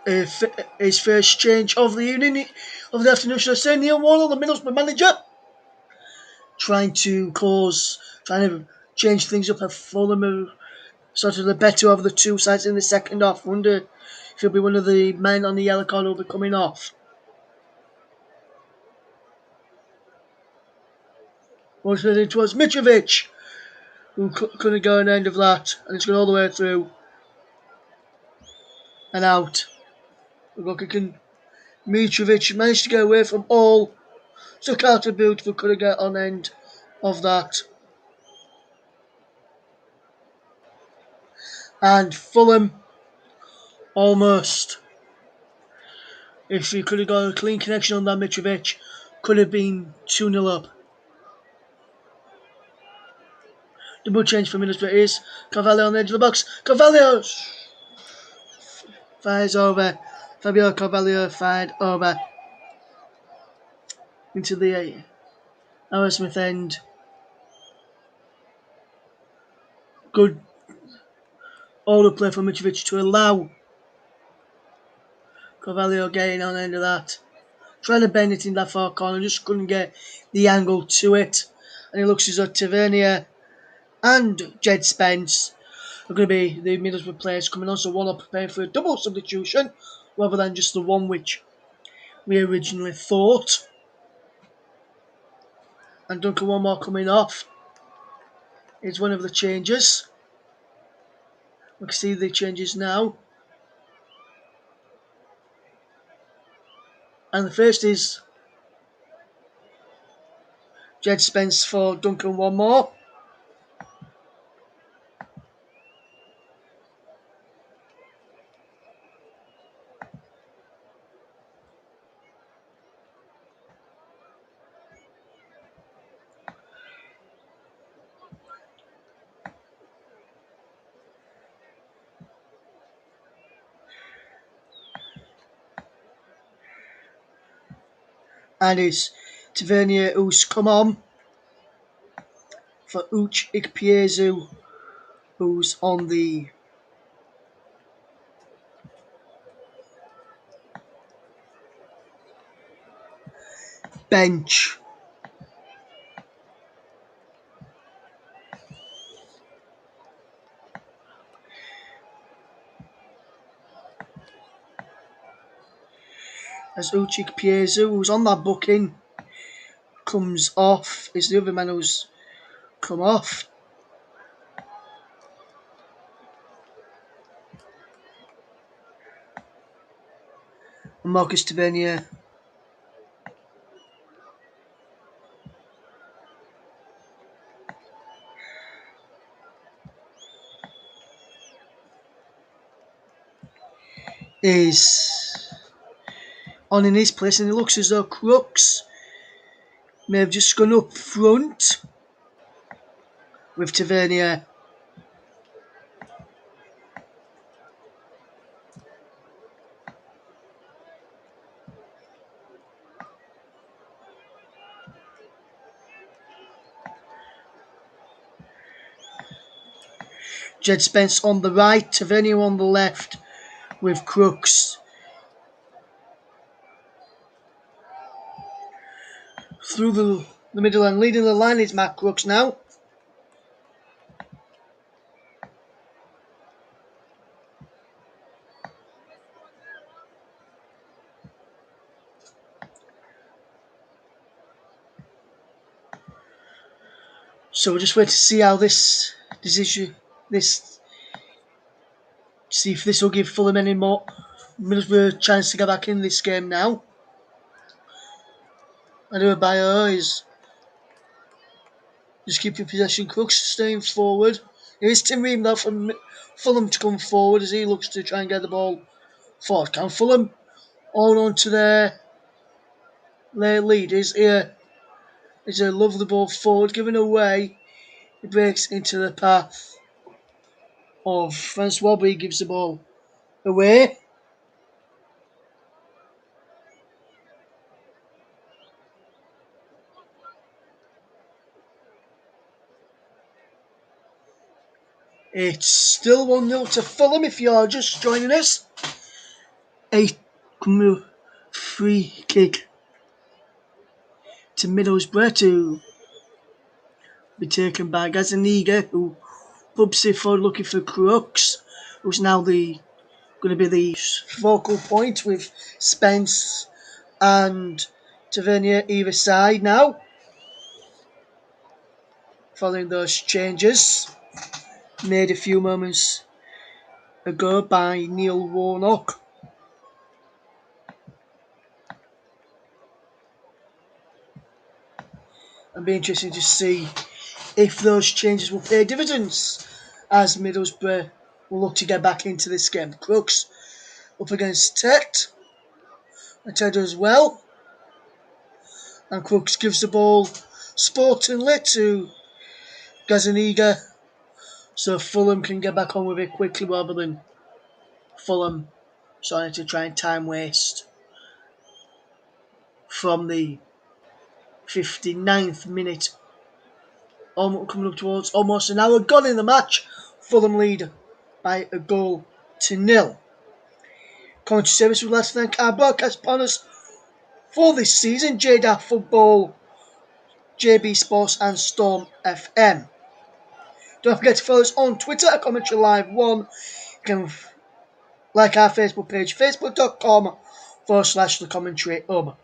his first change of the evening, of the afternoon, should I say. Neil Warnock, the Middlesbrough manager, trying to change things up at Fulham, sort of the better of the two sides in the second half. Wonder if he'll be one of the men on the yellow card who'll be coming off. Once it towards Mitrovic, who couldn't go an end of that, and it's gone all the way through and out. Mitrovic managed to get away from all. Took out a beautiful, couldn't get on end of that. And Fulham almost, if he could have got a clean connection on that Mitrovic, could have been 2-0 up. Double change for Middlesbrough is Carvalho on the edge of the box. Carvalho fires over. Fabio Carvalho fired over into the Arrowsmith end. Good all the play from Mitrovic to allow Carvalho getting on the end of that. Trying to bend it in that far corner, just couldn't get the angle to it. And it looks as though Tavernier and Jed Spence are going to be the Middlesbrough players coming on. So one are preparing for a double substitution rather than just the one which we originally thought. And Duncan one more coming off is one of the changes. We can see the changes now. And the first is Jed Spence for Duncan one more. And it's Tavernier who's come on for Uch Ikpiezu, who's on the bench. As Uch Ikpiezu, who's on that booking, comes off, is the other man who's come off. And Marcus Tavernier is on in his place, and it looks as though Crooks may have just gone up front with Tavernier. Jed Spence on the right, Tavernier on the left with Crooks. Through the middle and leading the line is Matt Crooks now. So we'll just wait to see how this decision, see if this will give Fulham any more Middlesbrough a chance to get back in this game now. Adebayo is just keeping possession. Crooks staying forward. It is Tim Ream though from Fulham to come forward as he looks to try and get the ball forward. Can Fulham hold on to their lead? Is here. It's a lovely ball forward, given away. It breaks into the path of Francois, but he gives the ball away. It's still 1-0 to Fulham if you're just joining us. A free kick to Middlesbrough to be taken by Gazaniga, who bubs it forward looking for Crooks, who's now going to be the focal point with Spence and Tavernier either side now. Following those changes made a few moments ago by Neil Warnock. It'll be interesting to see if those changes will pay dividends as Middlesbrough will look to get back into this game. Crooks up against Ted, and Ted does well. And Crooks gives the ball sportingly to Gazaniga, so Fulham can get back on with it quickly rather than Fulham starting to try and time waste from the 59th minute. Coming up towards almost an hour gone in the match. Fulham lead by a goal to nil. Commentary service would like to thank our broadcast partners for this season: JDAF Football, JB Sports and Storm FM. Don't forget to follow us on Twitter at Commentary Live 1. You can like our Facebook page, facebook.com/The Commentary Hub.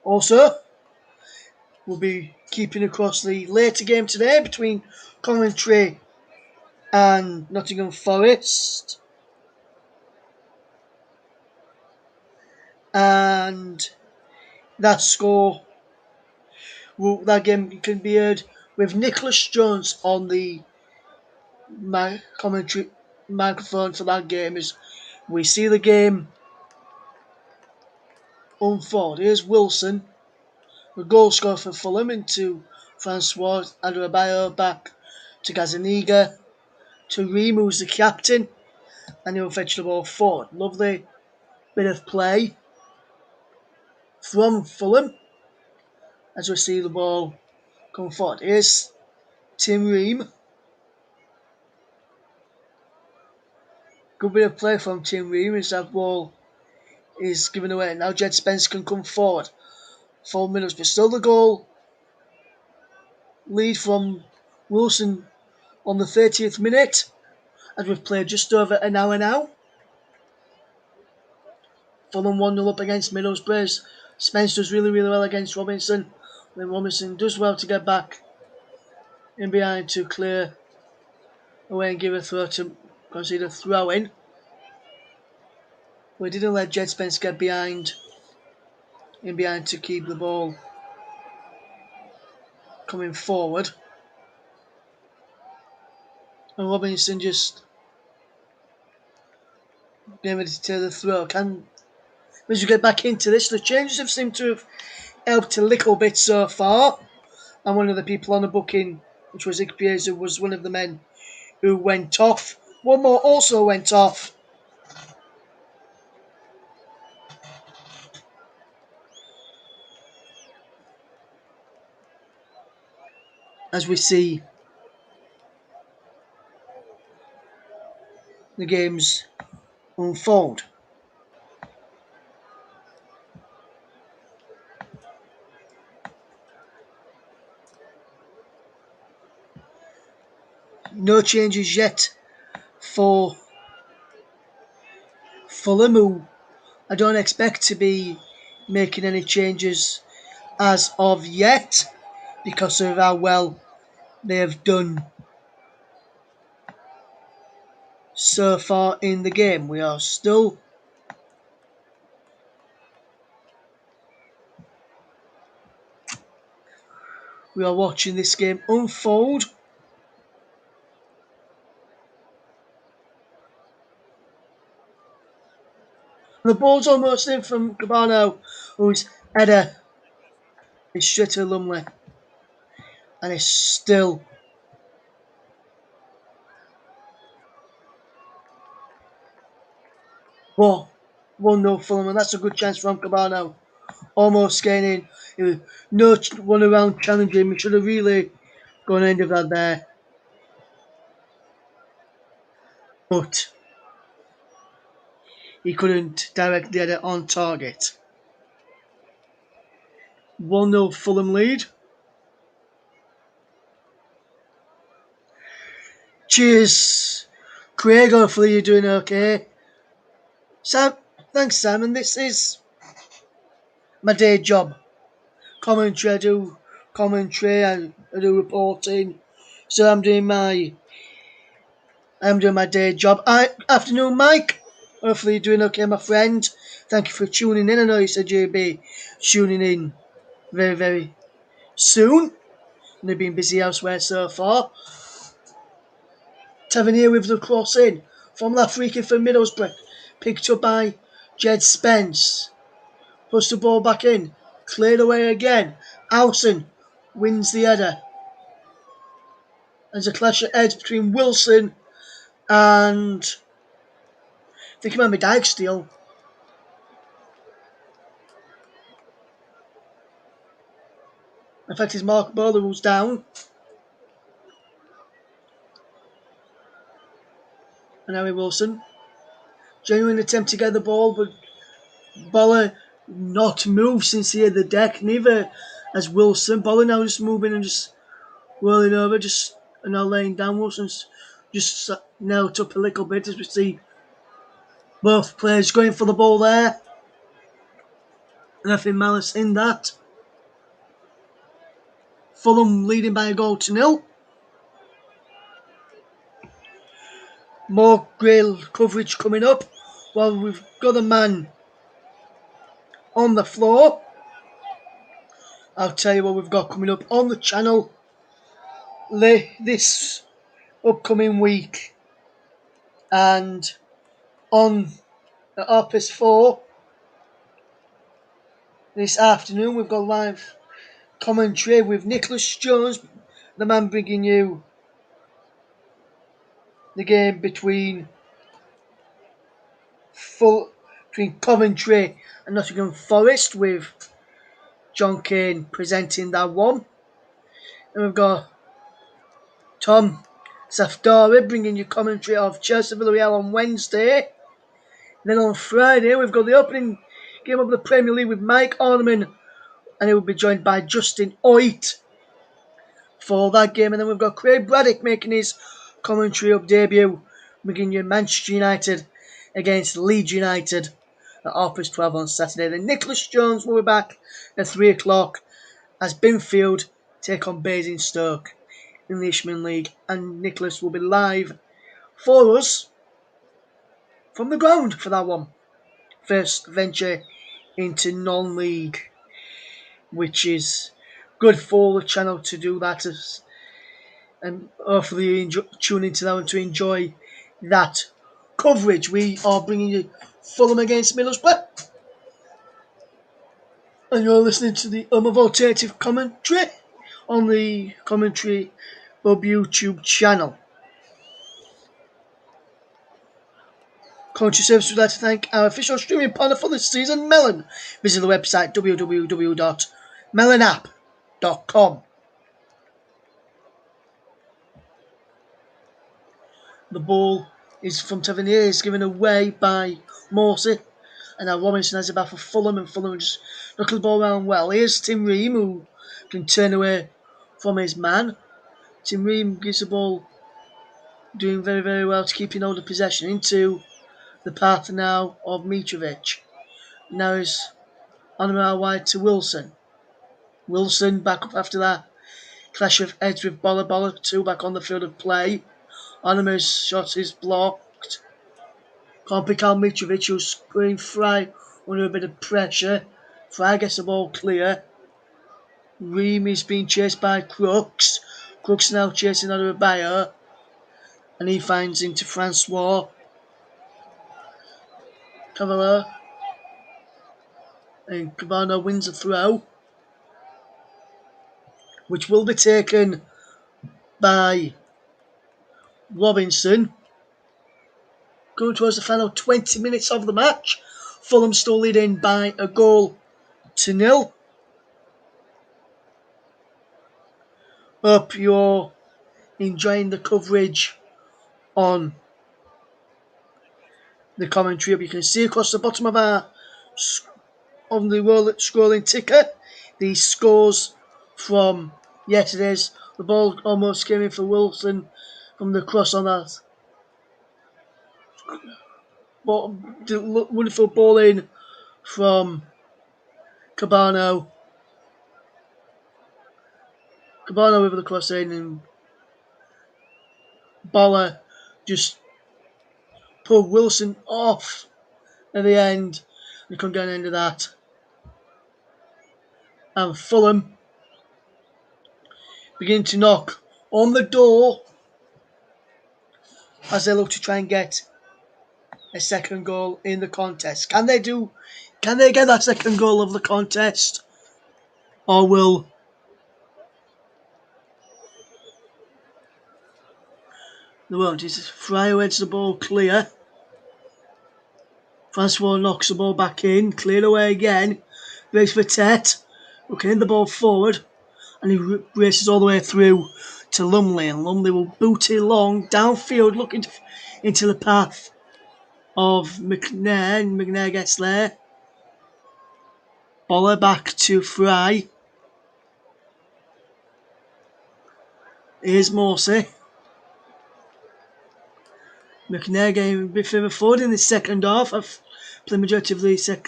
Also, we'll be keeping across the later game today between Coventry and Nottingham Forest. And that game can be heard with Nicholas Jones on the commentary microphone for that game as we see the game unfold. Here's Wilson, the goal scorer for Fulham, into Francois Adebayo, back to Gazaniga, to Reem, who's the captain, and he'll fetch the ball forward. Lovely bit of play from Fulham as we see the ball come forward. Here's Tim Ream. Good bit of play from Tim Ream as that ball is given away. Now Jed Spence can come forward. 4 minutes, but still the goal lead from Wilson on the 30th minute, as we've played just over an hour now. Fulham 1-0 up against Middlesbrough. Spence does really, really well against Robinson. Then Robinson does well to get back in behind to clear away and give a throw to concede a throw in. We didn't let Jed Spence get behind to keep the ball coming forward. And Robinson just getting ready to take the throw. As we get back into this, the changes have seemed to have helped a little bit so far. And one of the people on the booking, which was Ikpeazu, was one of the men who went off. One more also went off. As we see the games unfold. No changes yet for Fulham, who I don't expect to be making any changes as of yet because of how well they have done so far in the game. We are watching this game unfold. The ball's almost in from Cabano, whose header is straight to Lumley. And it's still well, 1-0 Fulham, and that's a good chance from Cabano. Almost getting in. No one around challenging. We should have really gone end of that there. But he couldn't directly get it on target. 1-0 Fulham lead. Cheers, Craig. Hopefully you're doing okay. Thanks, Simon. This is my day job. Commentary, I do commentary, I do reporting. So I'm doing my day job. Afternoon, Mike. Hopefully you're doing okay, my friend. Thank you for tuning in. I know you said you'd be tuning in very, very soon. And they've been busy elsewhere so far. Tavernier with the cross in from that free kick for Middlesbrough. Picked up by Jed Spence. Puts the ball back in. Cleared away again. Howson wins the header. There's a clash of heads between Wilson and I think it might be Dijksteel. In fact, it's Mark Bowler who's down. And Harry Wilson. Genuine attempt to get the ball, but Bowler not moved since he had the deck. Neither has Wilson. Bowler now just moving and just rolling over, just now laying down. Wilson's just knelt up a little bit as we see both players going for the ball there. Nothing malice in that. Fulham leading by a goal to 0. More Grail coverage coming up while we've got a man on the floor. I'll tell you what we've got coming up on the channel this upcoming week. And on at 4:30 this afternoon, we've got live commentary with Nicholas Jones, the man bringing you the game between Coventry and Nottingham Forest, with John Kane presenting that one. And we've got Tom Safdari bringing you commentary of Chelsea Villarreal on Wednesday. And then on Friday, we've got the opening game of the Premier League with Mike Orneman, and he will be joined by Justin Oit for that game. And then we've got Craig Braddock making his commentary up debut, bringing you Manchester United against Leeds United at 12:30 on Saturday. Then Nicholas Jones will be back at 3 o'clock as Binfield take on Basingstoke in the Ishmael League, and Nicholas will be live for us from the ground for that one. First venture into non-league, which is good for the channel to do that, and hopefully you tune into that one to enjoy that coverage. We are bringing you Fulham against Middlesbrough, and you're listening to the alternative commentary on the Commentary Hub YouTube channel. Commentary Service would like to thank our official streaming partner for this season, Melon. Visit the website www.melonapp.com. The ball is from Tavernier, is given away by Morsey, and now Robinson has it back for Fulham, and Fulham just knuckle the ball around well. Here's Tim Ream, who can turn away from his man. Tim Ream gives the ball, doing very, very well to keeping hold of possession, into the path now of Mitrovic. Now is on the mile wide to Wilson. Wilson back up after that clash of heads with Bola 2 back on the field of play. Onimer's shot is blocked. Can't pick out Mitrovic, who's putting Fry under a bit of pressure. Fry gets the ball clear. Ream is being chased by Crooks. Crooks now chasing Adebayo, and he finds into Francois. Cavalier, and Cabana wins a throw, which will be taken by Robinson. Going towards the final 20 minutes of the match. Fulham still leading by a goal to 0. Hope you're enjoying the coverage on the commentary. You can see across the bottom of our on the scrolling ticker the scores from yesterday's. The ball almost came in for Wilson from the cross on that. Wonderful ball in from Cabano. Cabano with the cross in, and Bola just pulled Wilson off at the end. We couldn't get an end of that. And Fulham begin to knock on the door as they look to try and get a second goal in the contest. Can they get that second goal of the contest? Or will They won't. It's Fryer heads the ball clear. Francois knocks the ball back in. Cleared away again. Race for Tet. Looking in the ball forward. And he races all the way through to Lumley. And Lumley will boot it long. Downfield looking into the path of McNair. And McNair gets there. Boller back to Fry. Here's Morsey. McNair getting a bit further forward in the second half. I've played majority of the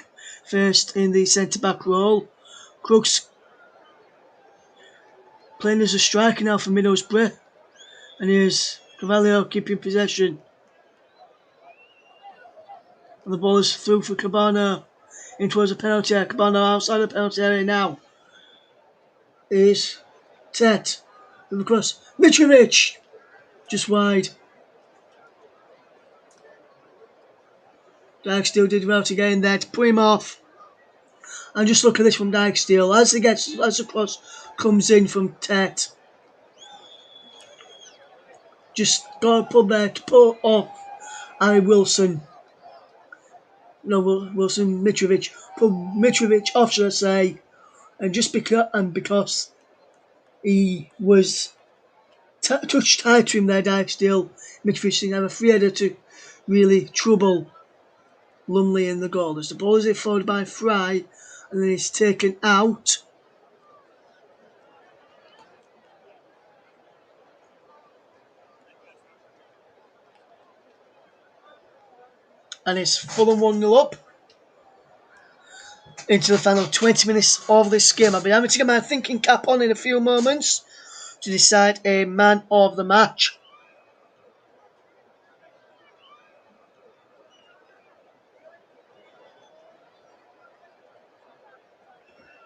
first in the centre-back role. Crooks playing as a striker now for Middlesbrough. And here's Carvalho keeping possession. And the ball is through for Cabano. In towards the penalty area. Cabano outside the penalty area now. Is Tet. With the cross. Mitrovic! Just wide. Dijksteel did well to get in there to put him off. And just look at this from Dijksteel. As the cross comes in from Tet. Just got to put there to put off Wilson. No, Wilson Mitrovic. Put Mitrovic off, should I say. And just because he was touched tight to him there, Dijksteel, Mitrovic didn't have a free header to really trouble Lumley in the goal. As the ball is forward by Fry, and then it's taken out. And it's Fulham 1-0 up. Into the final 20 minutes of this game. I'll be having to get my thinking cap on in a few moments to decide a man of the match.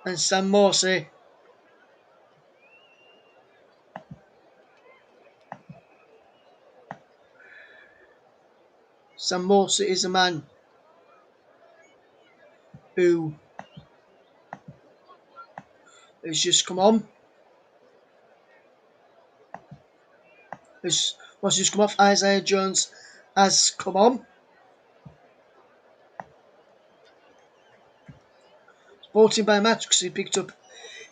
And Sam Morsey. Sam Morsey is a man who has just come on. Has just come off. Isaiah Jones has come on. Brought in by Match because he picked up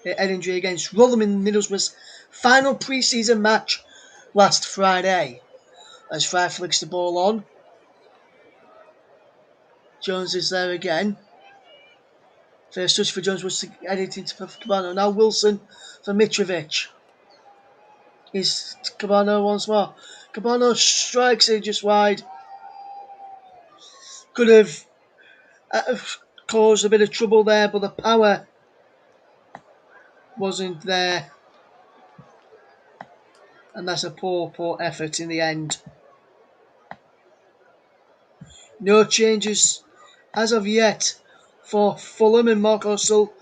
an head injury against Rotherham in Middlesbrough's final pre-season match last Friday. As Fry flicks the ball on. Jones is there again. First touch for Jones was to head it into Cabano. Now Wilson for Mitrovic. Is Cabano once more. Cabano strikes it just wide. Could have caused a bit of trouble there, but the power wasn't there. And that's a poor effort in the end. No changes as of yet for Fulham and Marco Sul.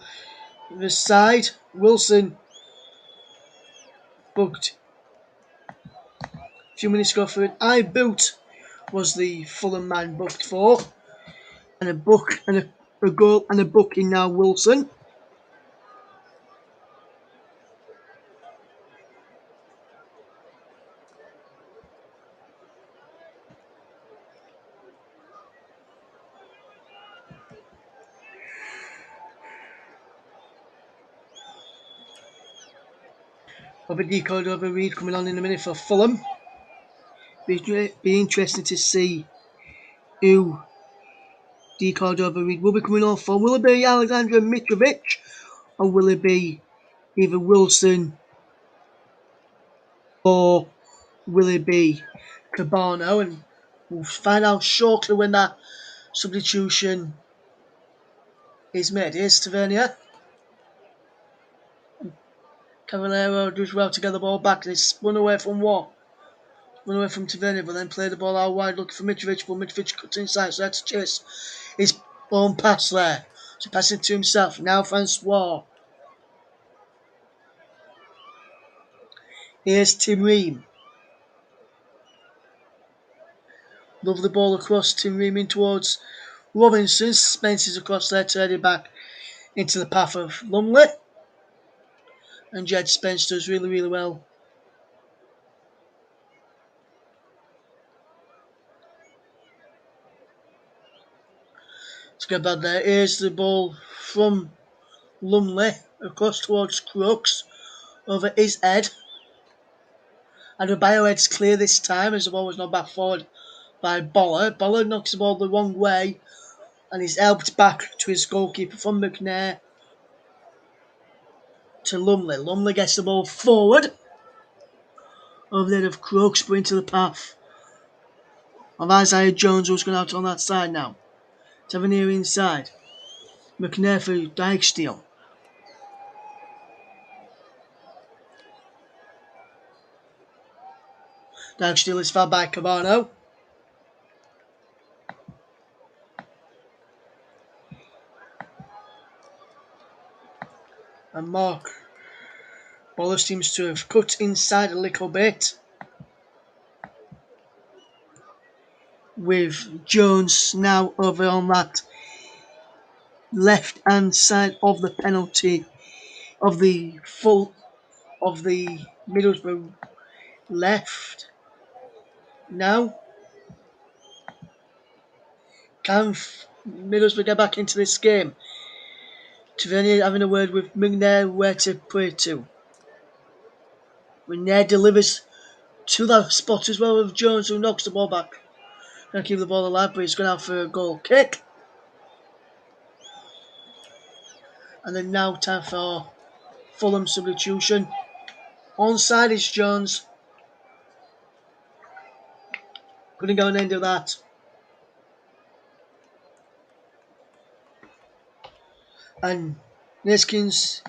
The side, Wilson booked a few minutes ago for an eye boot was the Fulham man booked for. And a goal and a booking now, Wilson. Bobby Cordova Reid coming on in a minute for Fulham. Be interesting to see who D. Cordova Reid will be coming on for. Will it be Alexander Mitrovic or will it be either Wilson or will it be Cabano? And we'll find out shortly when that substitution is made. Here's Tavernier. Cavallero does well to get the ball back and it's spun away from what? Spun away from Tavernier, but then played the ball out wide looking for Mitrovic, but Mitrovic cuts inside, so that's to chase his own pass there. So passing to himself. Now Francois. Here's Tim Ream. Love the ball across. Tim Ream in towards Robinson. Spencer's across there to head it back into the path of Lumley. And Jed Spence does really, really well get back there. Here's the ball from Lumley across towards Crooks over his head. And the Biohead's clear this time as the ball was not back forward by Boller. Boller knocks the ball the wrong way and is helped back to his goalkeeper from McNair to Lumley. Lumley gets the ball forward over the head of Crooks, but into the path of Isaiah Jones, who's going out on that side now. Tavernier inside. McNair for Dijksteel. Dijksteel is fouled by Cabano. And Mark Boller seems to have cut inside a little bit, with Jones now over on that left hand side of the penalty of the Middlesbrough left. Now can Middlesbrough get back into this game? Tavernier having a word with McNair where to play to. McNair delivers to that spot as well with Jones, who knocks the ball back. Going to keep the ball alive, but he's going out for a goal kick. And then now time for Fulham substitution. Onside is Jones. Couldn't go an end of that. And Neskins,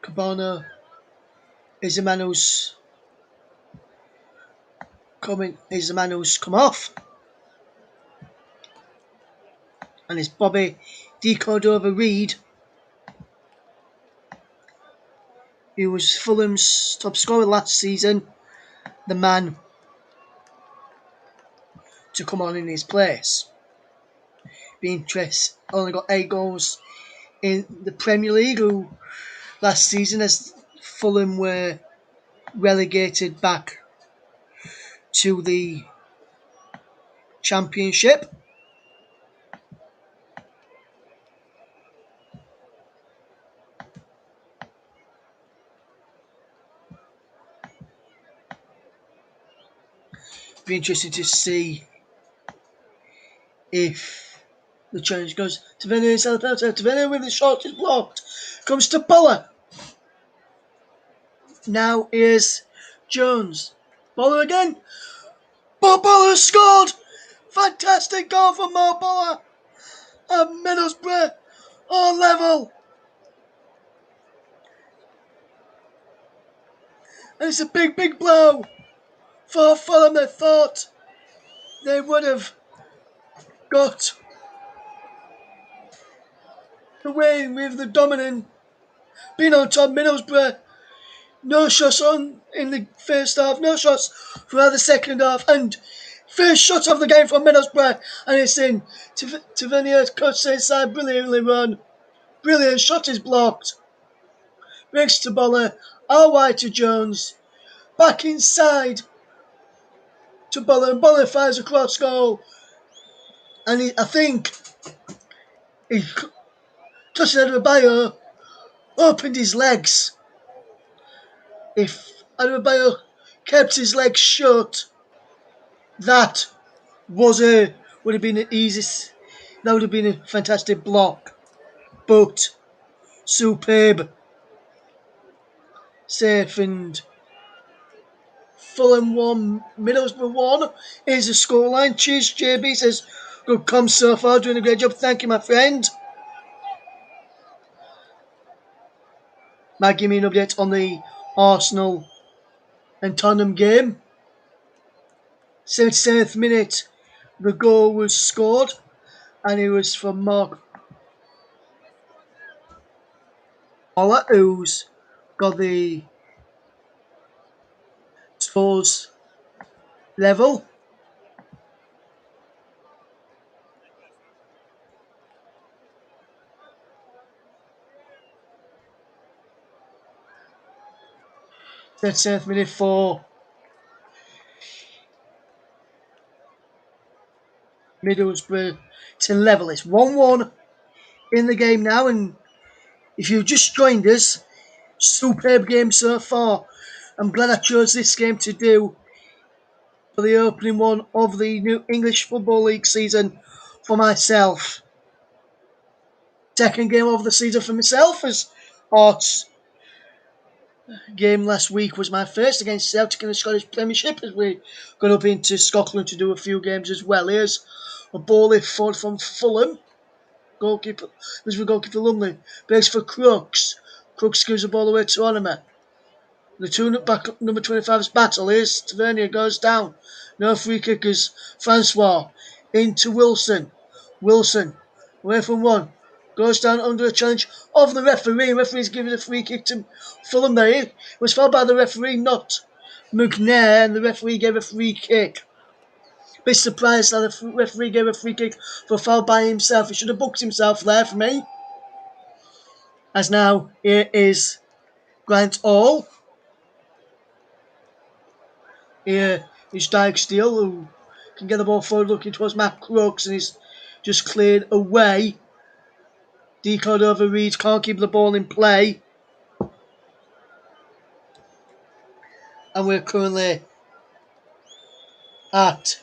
Cabana is the man who's come off. And it's Bobby D. Cordova-Reid, who was Fulham's top scorer last season, the man to come on in his place. Beatrice only got 8 goals in the Premier League, who last season, as Fulham were relegated back to the Championship. Be interesting to see if the challenge goes to Tavernier inside the penalty. Tavernier with the shot is blocked. Comes to Boller. Now is Jones. Boller again. But Boller scored! Fantastic goal from Mo Boller. And Middlesbrough on level. And it's a big, big blow for Fulham. They thought they would have got the win with the dominant being on top. Middlesbrough, no shots on in the first half, no shots throughout the second half, and first shot of the game for Middlesbrough, and it's in. Tavernier cuts inside, brilliantly run. Brilliant shot is blocked. Breaks to Boller, all wide to Jones. Back inside to Boller, and Boller fires a cross goal. And I think he touched Adebayo, opened his legs. If Adebayo kept his legs shut, that would have been a fantastic block. But superb save, and Fulham 1, Middlesbrough 1 is the scoreline. Cheers, JB says, good come so far, doing a great job. Thank you, my friend. Might give me an update on the Arsenal and Tottenham game. 77th minute, the goal was scored, and it was from Mark Boller, who's got the scores level. That's 7th minute for Middlesbrough to level. It's 1-1 in the game now, and if you've just joined us, superb game so far. I'm glad I chose this game to do for the opening one of the new English Football League season for myself. Second game of the season for myself, as Hearts game last week was my first against Celtic in the Scottish Premiership, as we got up into Scotland to do a few games as well. Here's a ball lift forward from Fulham. Goalkeeper, Lisbon goalkeeper Lumley, breaks for Crooks. Crooks gives the ball away to Onima. The two back number 25's battle. Here's Tavernier, goes down. No free kickers. Francois into Wilson. Wilson away from one. Goes down under a challenge of the referee. Referee's giving a free kick to Fulham there. It was fouled by the referee, not McNair, and the referee gave a free kick. Bit surprised that the referee gave a free kick for a foul by himself. He should have booked himself there for me. As now, here is Grant Hall. Here is Dyke Steele, who can get the ball forward looking towards Matt Crooks, and he's just cleared away. D Cordova Reed can't keep the ball in play. And we're currently at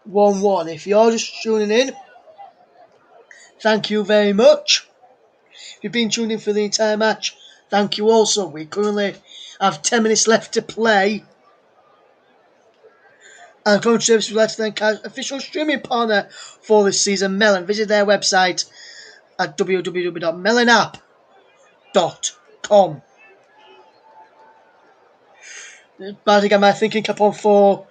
1-1. If you're just tuning in, thank you very much. If you've been tuning in for the entire match, thank you also. We currently have 10 minutes left to play. And Coach Service would like to thank our official streaming partner for this season, Melon. Visit their website at www.melonapp.com. About to get my thinking cap on for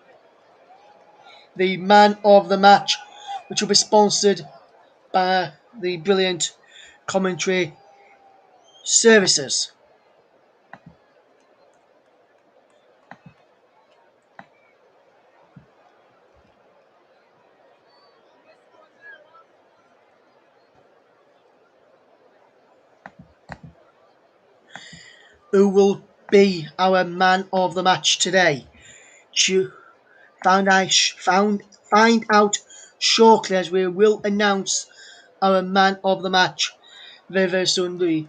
the man of the match, which will be sponsored by the brilliant commentary services. Who will be our man of the match today? Find out shortly, as we will announce our man of the match very, very soon. The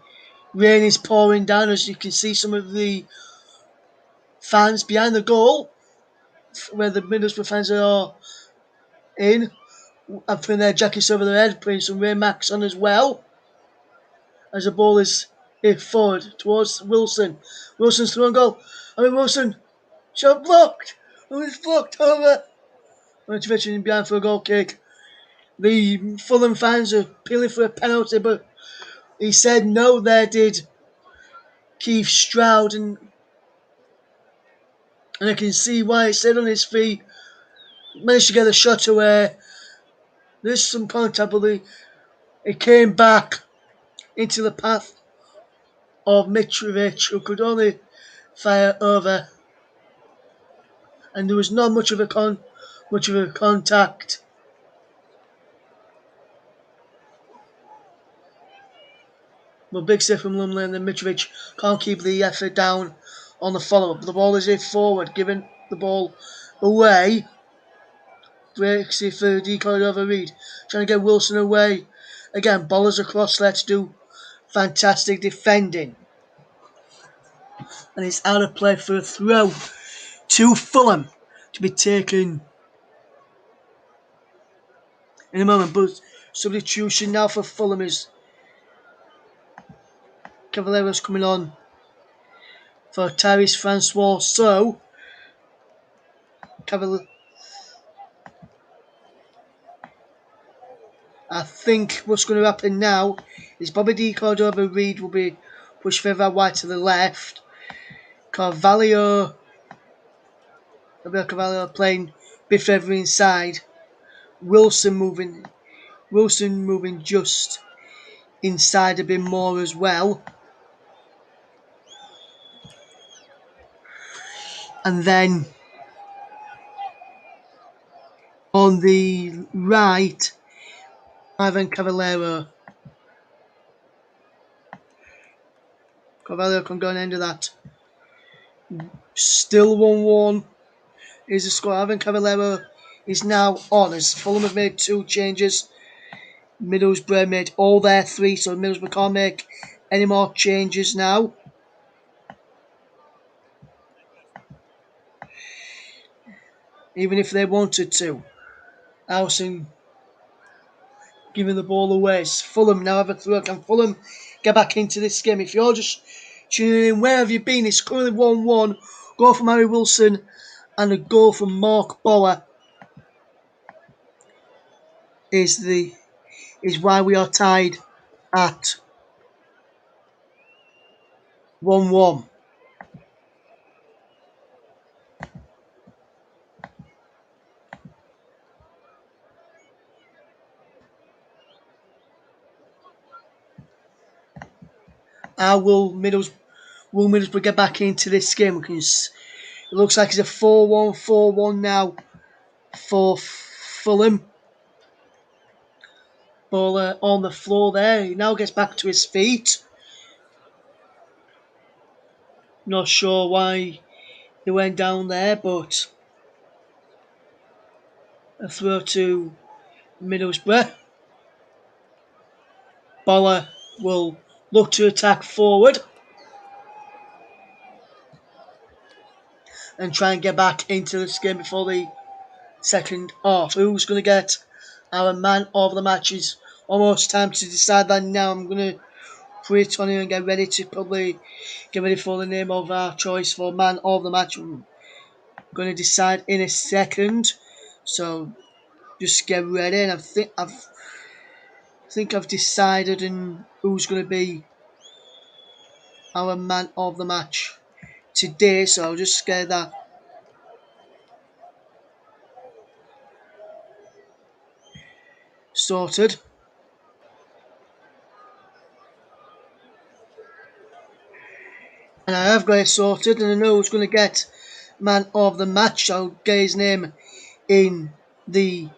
rain is pouring down, as you can see some of the fans behind the goal, where the Middlesbrough fans are in, and putting their jackets over their head, putting some rain masks on as well. As the ball is hit forward towards Wilson. Wilson's through on goal. Wilson, shot blocked. It's blocked over. Motivation behind for a goal kick. The Fulham fans are appealing for a penalty, but he said no. There did Keith Stroud, and I can see why he stayed on his feet. Managed to get a shot away. There's some contact, but it came back into the path of Mitrovic, who could only fire over, and there was not much of a contact. But big save from Lumley, and then Mitrovic can't keep the effort down on the follow-up. The ball is hit forward, giving the ball away. Breaks it for D Cordova Reed, trying to get Wilson away. Again, ballers across there to do fantastic defending. And it's out of play for a throw to Fulham to be taken in a moment. But substitution now for Fulham is Cavallero's coming on for Tyrese Francois. So I think what's going to happen now is Bobby D Cordova Reed will be pushed further wide to the left. Carvalho playing a bit further inside. Wilson moving just inside a bit more as well. And then on the right, Ivan Carvalho can go and end of that. Still 1-1 is the score. Ivan Carvalho is now on as Fulham have made 2 changes. Middlesbrough made all their 3, so Middlesbrough can't make any more changes now. Even if they wanted to. Alison giving the ball away. Fulham now have a throw. Can Fulham get back into this game? If you're just tuning in, where have you been? It's currently 1-1. Goal from Harry Wilson and a goal from Mark Bauer is why we are tied at 1-1. Will Middlesbrough get back into this game? Because it looks like it's a 4-1 now for Fulham. Ball on the floor there. He now gets back to his feet. Not sure why he went down there, but a throw to Middlesbrough. Bauer will look to attack forward and try and get back into this game before the second half. Who's going to get our man of the match? Is almost time to decide that now. I'm going to put it on here and get ready for the name of our choice for man of the match. I'm going to decide in a second, so just get ready. And I think I've decided on who's going to be our man of the match today, so I'll just get that sorted. And I have got it sorted, and I know who's going to get man of the match. I'll get his name in the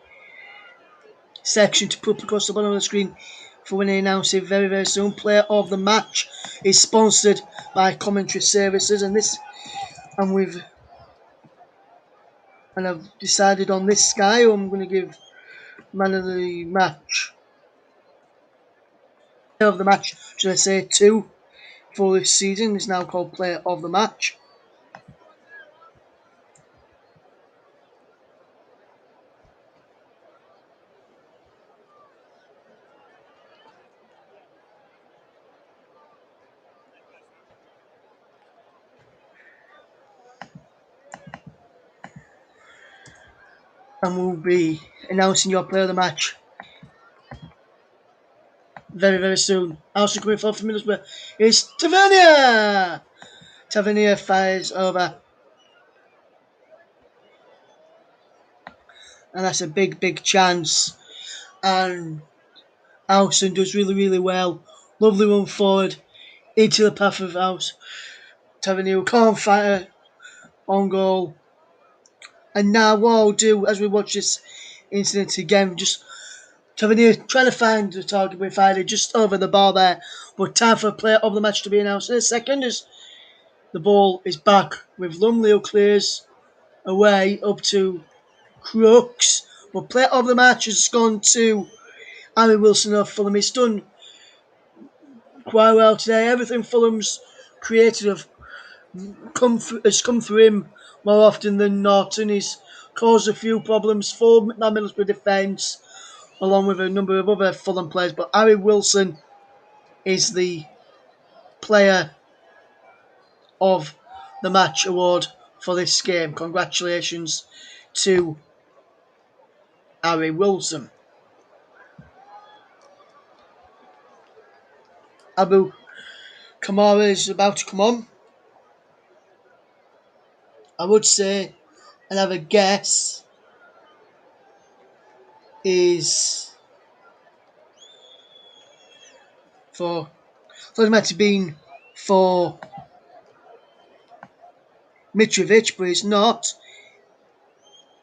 section to put across the bottom of the screen for when they announce it very, very soon. Player of the match is sponsored by Commentary Services, and I've decided on this guy who I'm going to give man of the match. Player of the match, should I say, 2 for this season. Is now called Player of the Match. And we'll be announcing your player of the match very, very soon. Also coming forward from Middlesbrough is Tavernier. Tavernier fires over. And that's a big, big chance. And Alson does really, really well. Lovely run forward into the path of House. Tavernier can't fire on goal. And now what I'll do as we watch this incident again, just Tavernier trying to find the target with Friday just over the bar there. But time for a player of the match to be announced in a second as the ball is back with Lumley who clears away up to Crooks. But player of the match has gone to Harry Wilson of Fulham. He's done quite well today. Everything Fulham's created has come through him more often than not, and he's caused a few problems for that Middlesbrough defence, along with a number of other Fulham players. But Harry Wilson is the player of the match award for this game. Congratulations to Harry Wilson. Abu Kamara is about to come on. I would say another guess is for, I thought it might have been for Mitrovic, but it's not.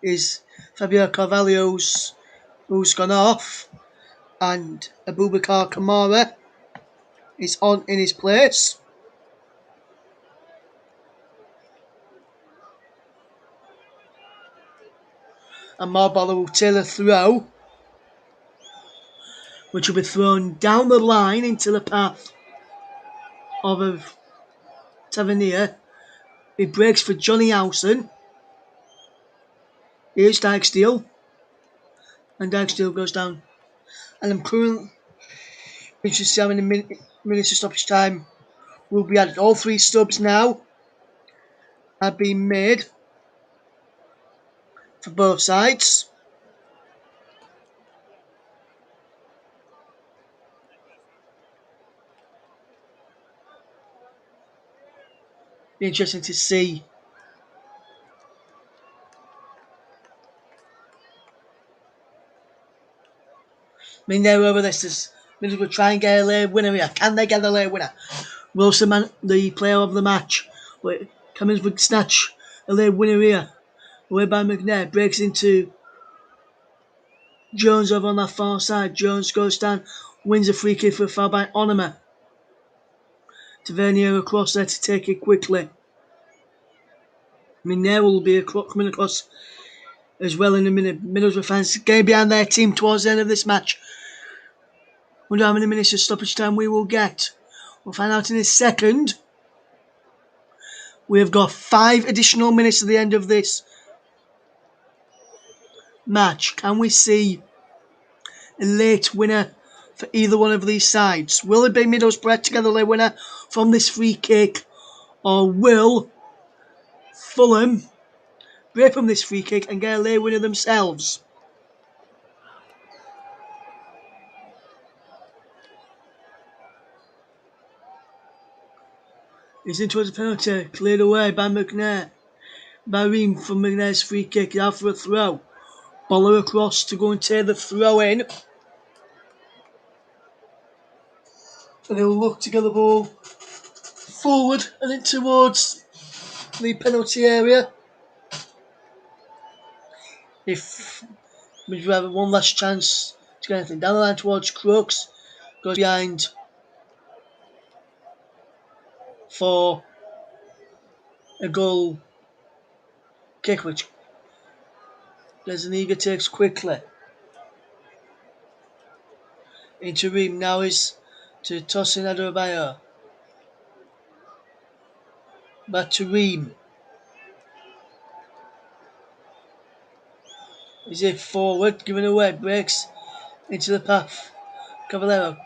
Is Fabio Carvalho's who's gone off, and Abubakar Kamara is on in his place. And Marbella will take the throw, which will be thrown down the line into the path of Tavernier. He breaks for Johnny Howson. Here's Dykesteel. And Dykesteel goes down. And I'm currently interested to see how many minutes of stoppage time will be added. All 3 subs now have been made for both sides. Be interesting to see. I mean, they're over this. Middlesbrough try and get a late winner here. Can they get a late winner? Wilson, the player of the match. But Cummins would snatch a late winner here. Away by McNair. Breaks into Jones over on that far side. Jones goes down. Wins a free kick for a foul by Onema. Tavernier across there to take it quickly. McNair will be coming across as well in a minute. Middlesbrough fans getting behind their team towards the end of this match. Wonder how many minutes of stoppage time we will get. We'll find out in a second. We have got 5 additional minutes at the end of this match. Can we see a late winner for either one of these sides? Will it be Middlesbrough to get the late winner from this free kick? Or will Fulham break from this free kick and get a late winner themselves? It's into a penalty, cleared away by McNair. By Ream from McNair's free kick, out for a throw. Boller across to go and take the throw in. And he'll look to get the ball forward and in towards the penalty area. If we have one last chance to get anything down the line towards Crooks, goes behind for a goal kick, which Gazaniga takes quickly. Into Ream now is to Tosin Adebayo. Back to Ream. Is it forward, giving away, breaks into the path. Caballero.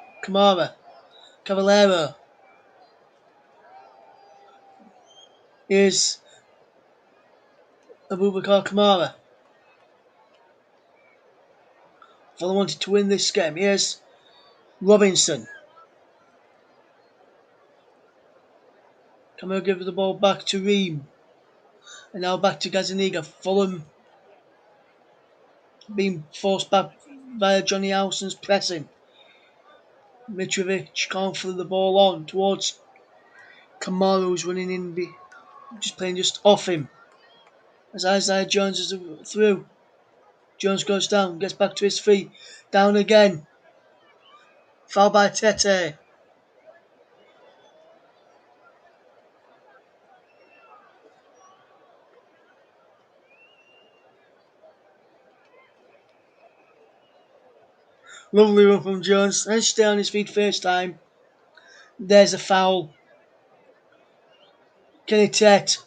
Here's Abubakar Kamara. Fulham wanted to win this game. Here's Robinson. Kamara gives the ball back to Ream. And now back to Gazaniga. Fulham being forced back via Johnny Howson's pressing. Mitrovic can't throw the ball on towards Kamara, who's running in, just playing just off him. As Isaiah Jones is through. Jones goes down, gets back to his feet. Down again. Foul by Tete. Lovely run from Jones. Let's stay on his feet first time. There's a foul. Kenny Tet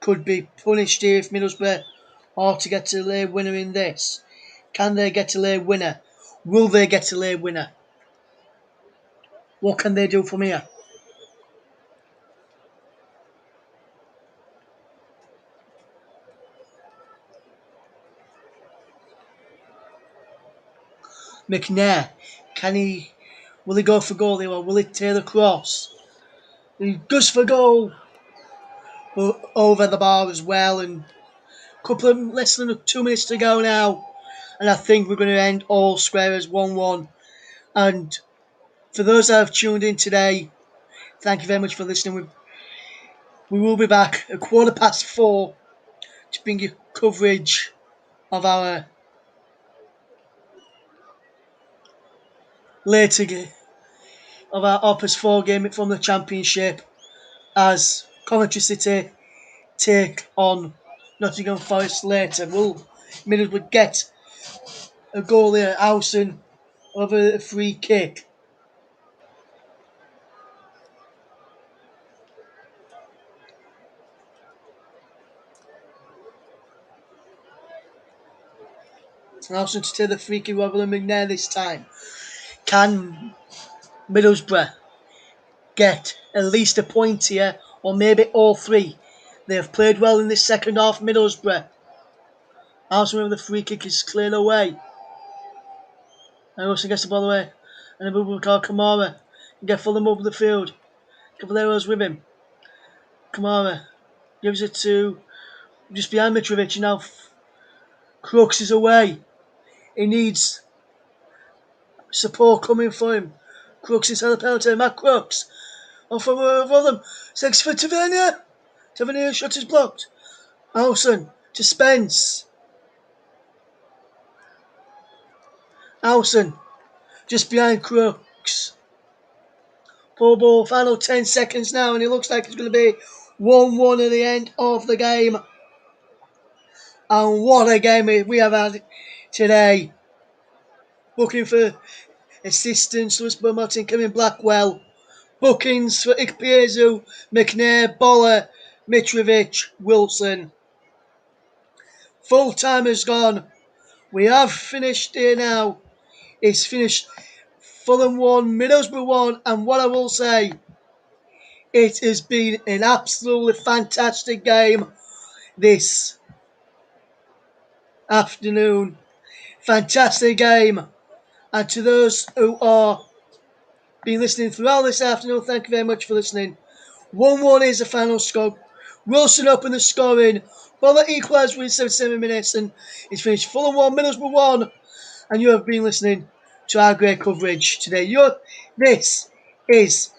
could be punished here if Middlesbrough are to get to the late winner in this. Can they get a late winner? Will they get a late winner? What can they do from here? McNair, will he go for goal here or will he tear the cross? He goes for goal. Over the bar as well, and less than 2 minutes to go now. And I think we're going to end all square as 1-1. And for those that have tuned in today, thank you very much for listening. We will be back at 4:15 to bring you coverage of our Opus 4 game from the Championship, as Coventry City take on Nottingham Forest later. Will Middlesbrough get a goal here? Howson over a free kick. Howson to take the free kick rather than McNair this time. Can Middlesbrough get at least a point here, or maybe all three? They have played well in this second half, Middlesbrough. Howson with the free kick is cleared away. And Wilson gets the ball away. And a movement called Kamara. Can get Fulham over the field. Cavallero's with him. Kamara gives it to just behind Mitrovic. And now Crooks is away. He needs support coming for him. Crooks inside the penalty. Matt Crooks. Off from Fulham. Six for Tavernier. Tavernier shot is blocked. Howson to Spence. Howson just behind Crooks. Full ball, final 10 seconds now, and it looks like it's going to be 1-1 at the end of the game. And what a game we have had today. Booking for assistance, Lewis Martin, Kevin Blackwell. Bookings for Ikpeazu, McNair, Boller, Mitrovic, Wilson. Full time has gone. We have finished here now. It's finished Fulham 1, Middlesbrough 1, and what I will say, it has been an absolutely fantastic game this afternoon. Fantastic game. And to those who are been listening throughout this afternoon, thank you very much for listening. 1-1 is the final score. Wilson opened the scoring. Bother equalised within 77 minutes, and it's finished Fulham 1, Middlesbrough 1. And you have been listening to our great coverage today. This is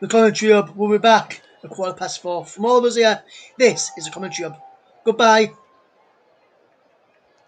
the Commentary Hub. We'll be back at 4:15. From all of us here, this is the Commentary Hub. Goodbye.